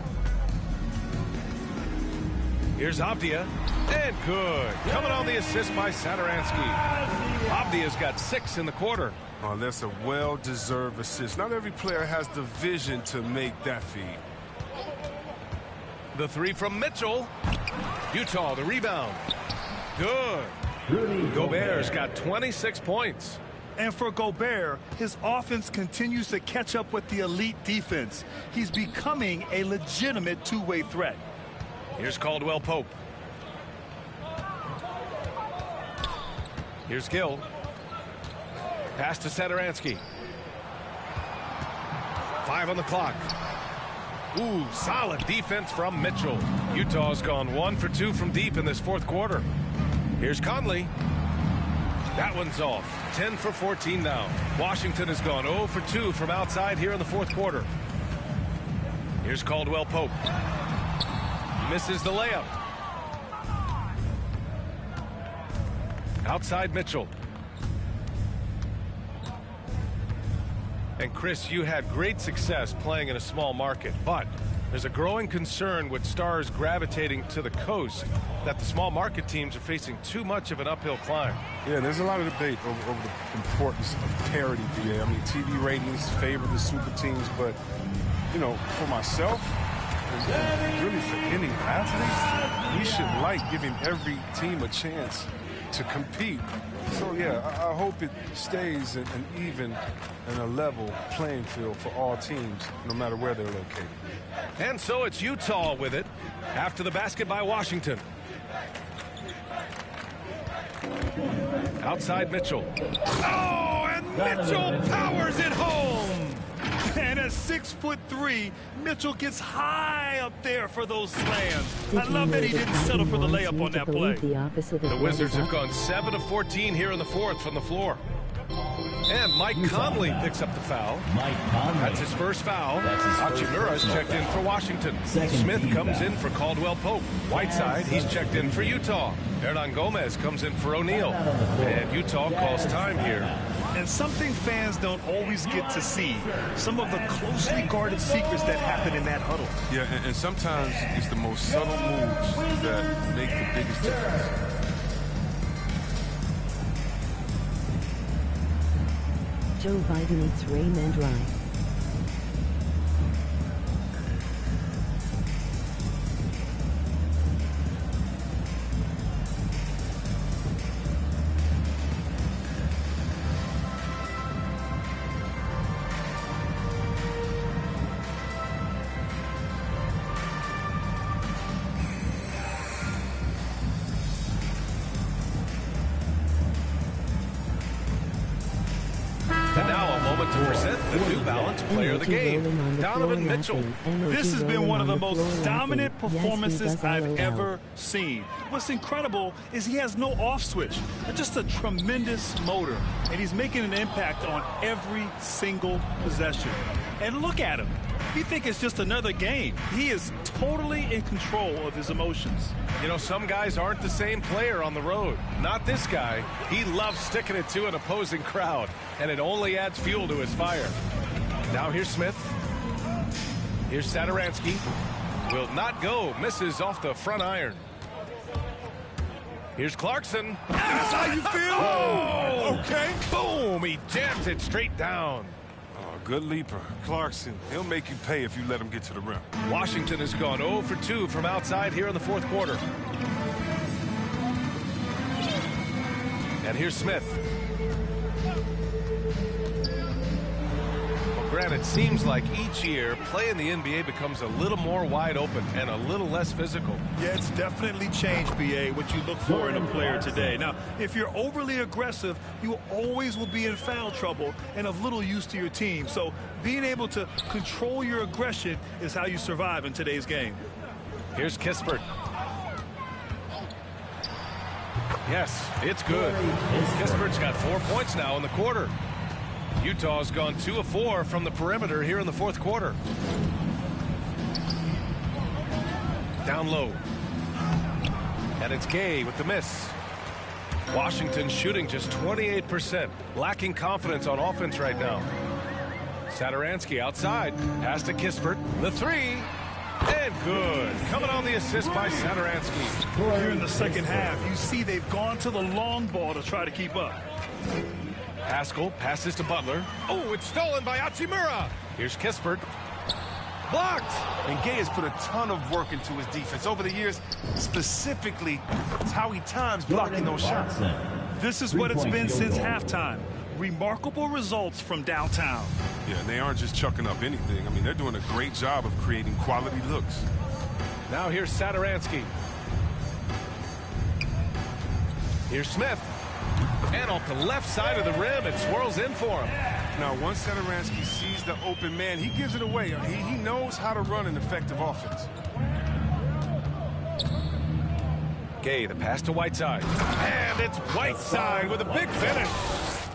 Here's Avdia. And good. Coming on the assist by Satoransky. Avdia's got 6 in the quarter. Oh, that's a well-deserved assist. Not every player has the vision to make that feed. The three from Mitchell. Utah, the rebound. Good. Gobert's got 26 points. And for Gobert, his offense continues to catch up with the elite defense. He's becoming a legitimate two-way threat. Here's Caldwell Pope. Here's Gill. Pass to Satoransky. 5 on the clock. Ooh, solid defense from Mitchell. Utah's gone 1 for 2 from deep in this fourth quarter. Here's Conley. That one's off. 10 for 14 now. Washington has gone 0 for 2 from outside here in the fourth quarter. Here's Caldwell Pope. Misses the layup. Outside Mitchell. And Chris, you had great success playing in a small market, but there's a growing concern with stars gravitating to the coast that the small market teams are facing too much of an uphill climb. Yeah, there's a lot of debate over the importance of parity, BA. I mean, TV ratings favor the super teams, but, you know, for myself, and really for any athlete, we should like giving every team a chance to compete. So, yeah, I hope it stays an even and a level playing field for all teams, no matter where they're located. And so it's Utah with it after the basket by Washington. Outside Mitchell. Oh, and Mitchell powers it home. And at 6'3", Mitchell gets high up there for those slams. I love that he didn't settle for the layup on that play. The Wizards have gone 7 of 14 here in the fourth from the floor. And Mike Conley picks up the foul. Mike Conley. That's his first foul. That's his Hachimura is first checked in for Washington. Smith comes in for Caldwell Pope. Whiteside, he's checked in for Utah. Hernan Gomez comes in for O'Neal. And Utah calls time here. And something fans don't always get to see, some of the closely guarded secrets that happen in that huddle. Yeah, and sometimes it's the most subtle moves that make the biggest difference. Joe Biden eats Raymond Rye. And now a moment to present the New Balance Player of the Game, Donovan Mitchell. This has been one of the most dominant performances I've ever seen. What's incredible is he has no off switch. Just a tremendous motor, and he's making an impact on every single possession. And look at him. You think it's just another game. He is totally in control of his emotions. You know, some guys aren't the same player on the road. Not this guy. He loves sticking it to an opposing crowd, and it only adds fuel to his fire. Now here's Smith. Here's Satoransky. Will not go. Misses off the front iron. Here's Clarkson. That's how you feel? Oh, okay. Boom. He jams it straight down. Good leaper. Clarkson, he'll make you pay if you let him get to the rim. Washington has gone 0 for 2 from outside here in the fourth quarter. And here's Smith. Well, Grant, it seems like each year play in the NBA becomes a little more wide open and a little less physical. Yeah, it's definitely changed, BA, what you look for in a player today. Now, if you're overly aggressive, you always will be in foul trouble and of little use to your team. So being able to control your aggression is how you survive in today's game. Here's Kispert. Yes, it's good. Kispert's got 4 points now in the quarter. Utah's gone 2 of 4 from the perimeter here in the fourth quarter. Down low. And it's Gay with the miss. Washington shooting just 28%. Lacking confidence on offense right now. Satoransky outside. Pass to Kispert. The three. And good. Coming on the assist by Satoransky. Here in the second half, you see they've gone to the long ball to try to keep up. Pascal passes to Butler. Oh, it's stolen by Hachimura. Here's Kispert. Blocked. And Gay has put a ton of work into his defense over the years. Specifically, it's how he times blocking those shots. This is what it's been since halftime. Remarkable results from downtown. Yeah, and they aren't just chucking up anything. I mean, they're doing a great job of creating quality looks. Now here's Satoransky. Here's Smith. And off the left side of the rim, it swirls in for him. Now, once Satoransky sees the open man, he gives it away. He knows how to run an effective offense. Gay, the pass to Whiteside. And it's Whiteside with a big finish.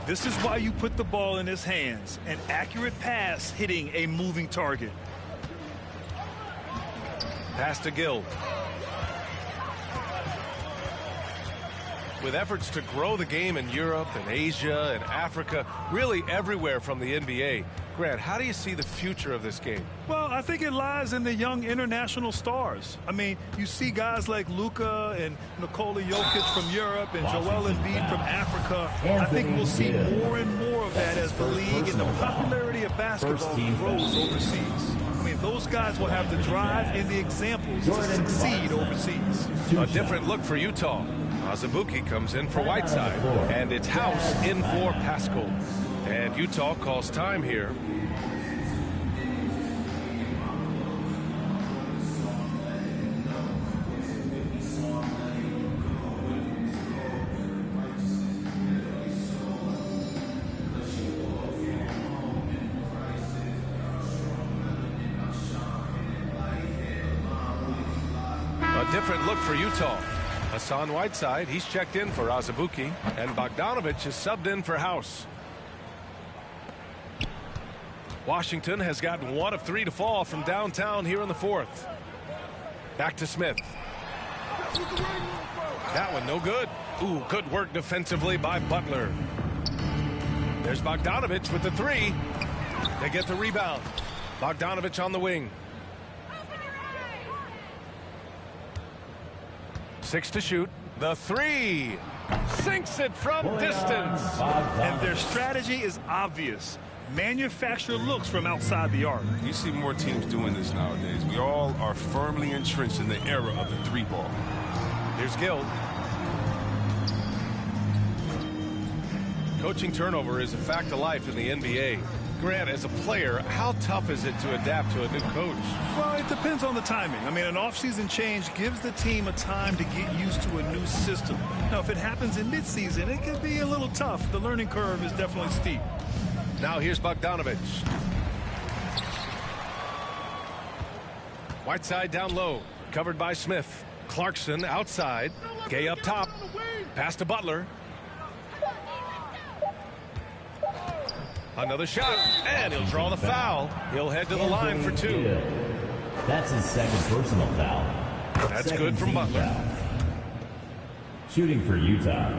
This is why you put the ball in his hands. An accurate pass hitting a moving target. Pass to Gill. With efforts to grow the game in Europe and Asia and Africa, really everywhere from the NBA. Grant, how do you see the future of this game? Well, I think it lies in the young international stars. I mean, you see guys like Luka and Nikola Jokic from Europe and Joel Embiid from Africa. I think we'll see more and more of that as the league and the popularity of basketball grows overseas. I mean, those guys will have the drive and the examples to succeed overseas. A different look for Utah. Azubuike comes in for Whiteside, and it's House in for Pascal. And Utah calls time here. A different look for Utah. Hassan Whiteside, he's checked in for Azubuike, and Bogdanovic is subbed in for House. Washington has gotten 1 of 3 to fall from downtown here in the 4th. Back to Smith. That one no good. Ooh, good work defensively by Butler. There's Bogdanovich with the 3. They get the rebound. Bogdanovich on the wing. 6 to shoot. The 3. Sinks it from distance. And their strategy is obvious. Manufacture looks from outside the arc. You see more teams doing this nowadays. We all are firmly entrenched in the era of the 3 ball. Here's Gill. Coaching turnover is a fact of life in the NBA. Grant, as a player, how tough is it to adapt to a new coach? Well, it depends on the timing. I mean, an offseason change gives the team a time to get used to a new system. Now, if it happens in midseason, it can be a little tough. The learning curve is definitely steep. Now here's Bogdanovich. Whiteside down low, covered by Smith. Clarkson outside. Gay up top. Pass to Butler. Another shot, and he'll draw the foul. He'll head to the line for 2. That's his second personal foul. That's good from Butler. Foul. Shooting for Utah.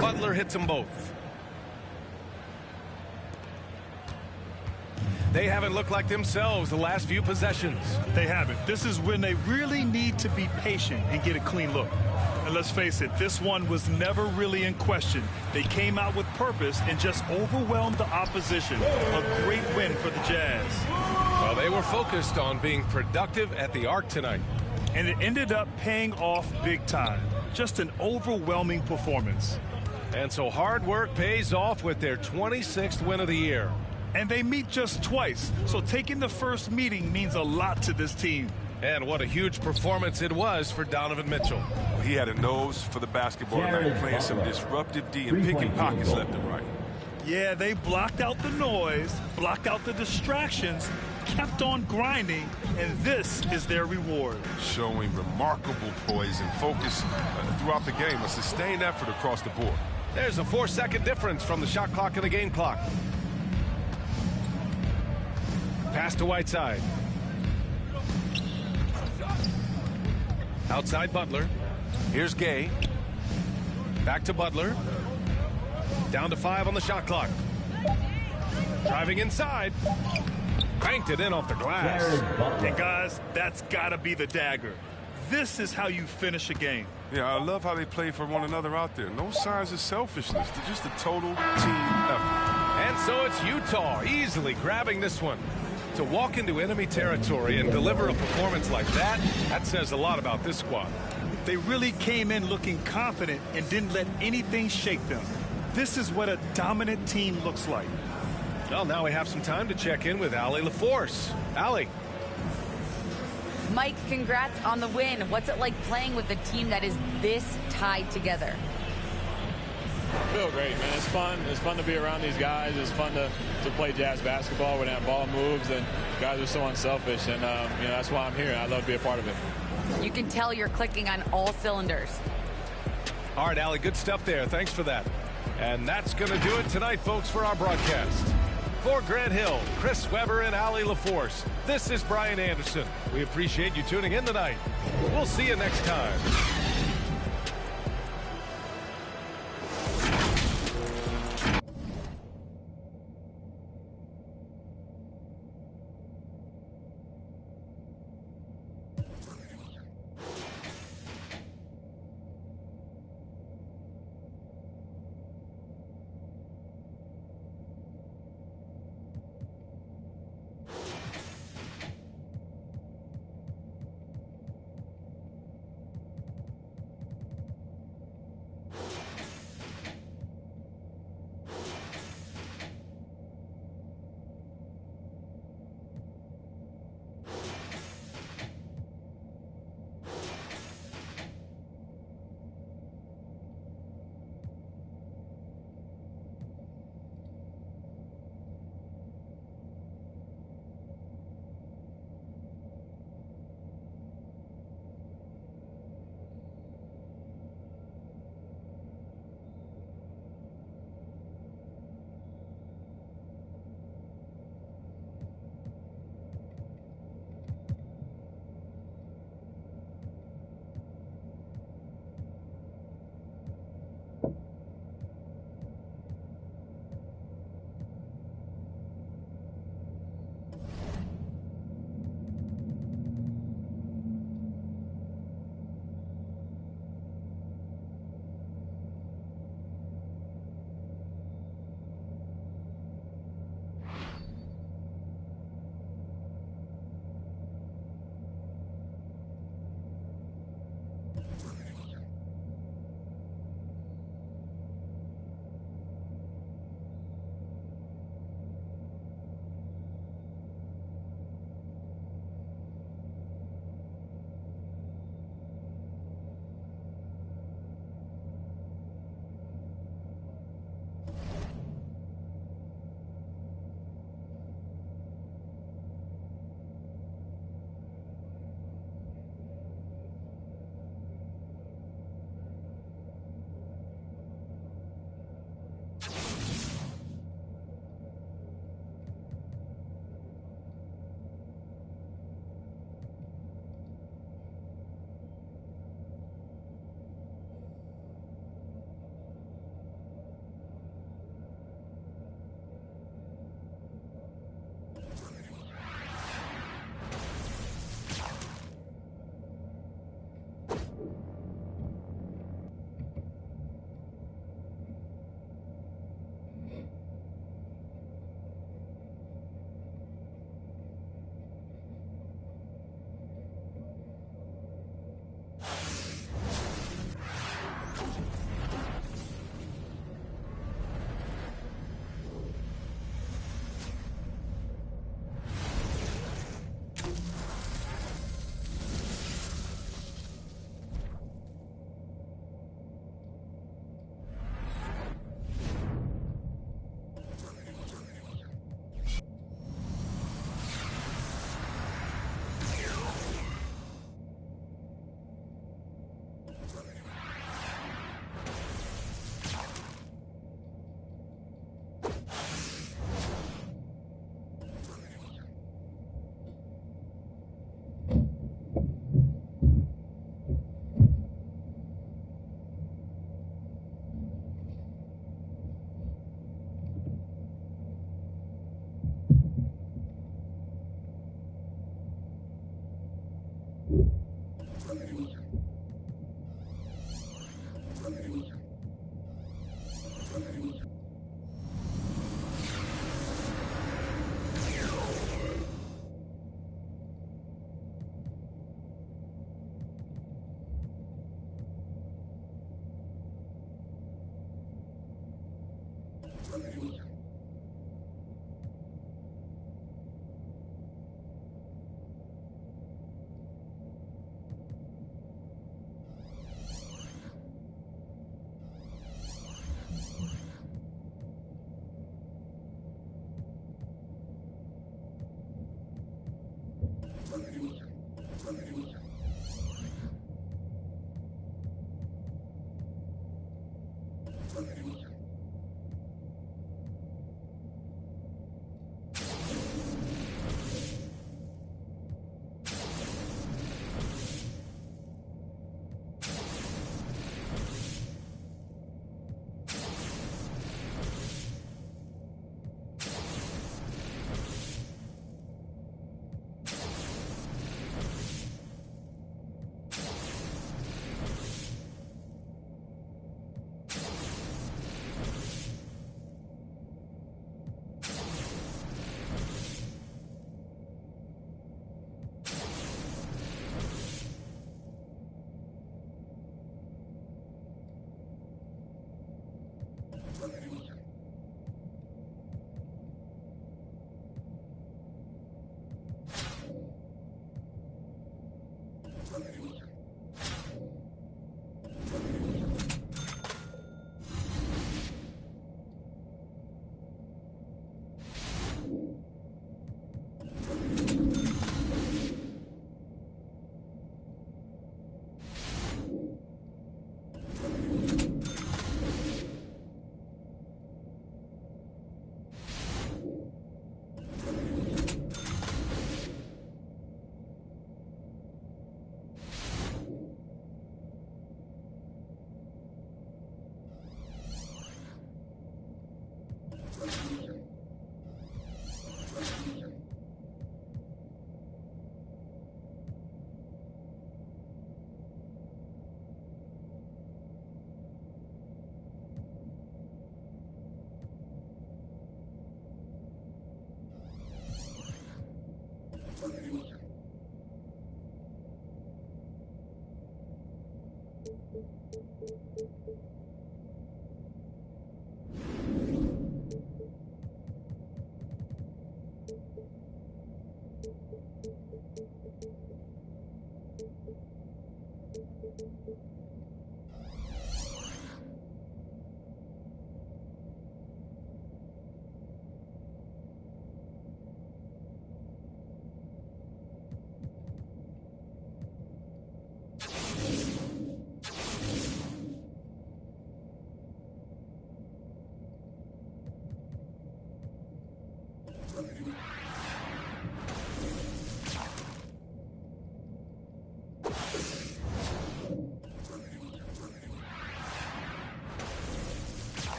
Butler hits them both. They haven't looked like themselves the last few possessions. They haven't. This is when they really need to be patient and get a clean look. And let's face it, this one was never really in question. They came out with purpose and just overwhelmed the opposition. A great win for the Jazz. Well, they were focused on being productive at the arc tonight. And it ended up paying off big time. Just an overwhelming performance. And so hard work pays off with their 26th win of the year. And they meet just twice, so taking the first meeting means a lot to this team. And what a huge performance it was for Donovan Mitchell. Well, he had a nose for the basketball tonight, playing some disruptive D and picking pockets left and right. Yeah, they blocked out the noise, blocked out the distractions, kept on grinding, and this is their reward. Showing remarkable poise and focus throughout the game, a sustained effort across the board. There's a 4-second difference from the shot clock and the game clock. Pass to Whiteside. Outside Butler. Here's Gay. Back to Butler. Down to 5 on the shot clock. Driving inside. Banked it in off the glass. Hey, guys, that's got to be the dagger. This is how you finish a game. Yeah, I love how they play for one another out there. No signs of selfishness. They're just a total team effort. And so it's Utah easily grabbing this one. To walk into enemy territory and deliver a performance like that, that says a lot about this squad. They really came in looking confident and didn't let anything shake them. This is what a dominant team looks like. Well, now we have some time to check in with Allie LaForce. Allie. Mike, congrats on the win. What's it like playing with a team that is this tied together? I feel great, man. It's fun. It's fun to be around these guys. It's fun to play Jazz basketball when that ball moves and guys are so unselfish. And, you know, that's why I'm here. I love to be a part of it. You can tell you're clicking on all cylinders. All right, Allie, good stuff there. Thanks for that. And that's going to do it tonight, folks, for our broadcast. For Grant Hill, Chris Webber, and Allie LaForce, this is Brian Anderson. We appreciate you tuning in tonight. We'll see you next time.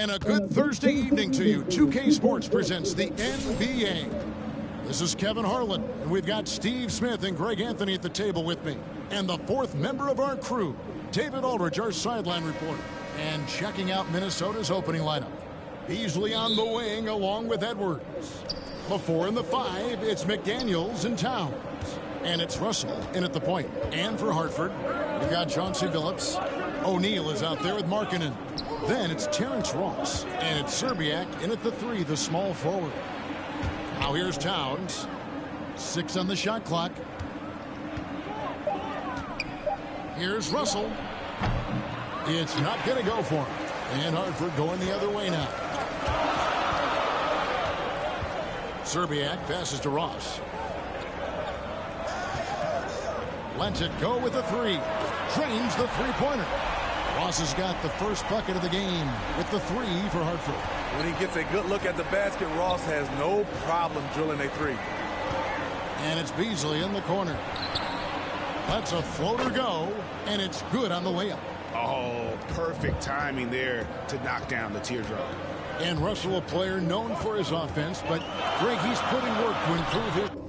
And a good Thursday evening to you. 2K Sports presents the NBA. This is Kevin Harlan, and we've got Steve Smith and Greg Anthony at the table with me. And the fourth member of our crew, David Aldridge, our sideline reporter. And checking out Minnesota's opening lineup. Beasley on the wing along with Edwards. The 4 and the 5, it's McDaniels and Towns. And it's Russell in at the point. And for Hartford, we've got Chauncey Billups. O'Neal is out there with Markkanen. Then it's Terrence Ross. And it's Serbiak in at the 3, the small forward. Now here's Towns. 6 on the shot clock. Here's Russell. It's not going to go for him. And Hartford going the other way now. Serbiak passes to Ross. Lets it go with the 3. Drains the three-pointer. Ross has got the first bucket of the game with the 3 for Hartford. When he gets a good look at the basket, Ross has no problem drilling a 3. And it's Beasley in the corner. Lets a floater go, and it's good on the layup. Oh, perfect timing there to knock down the teardrop. And Russell, a player known for his offense, but Greg, he's putting work to improve his...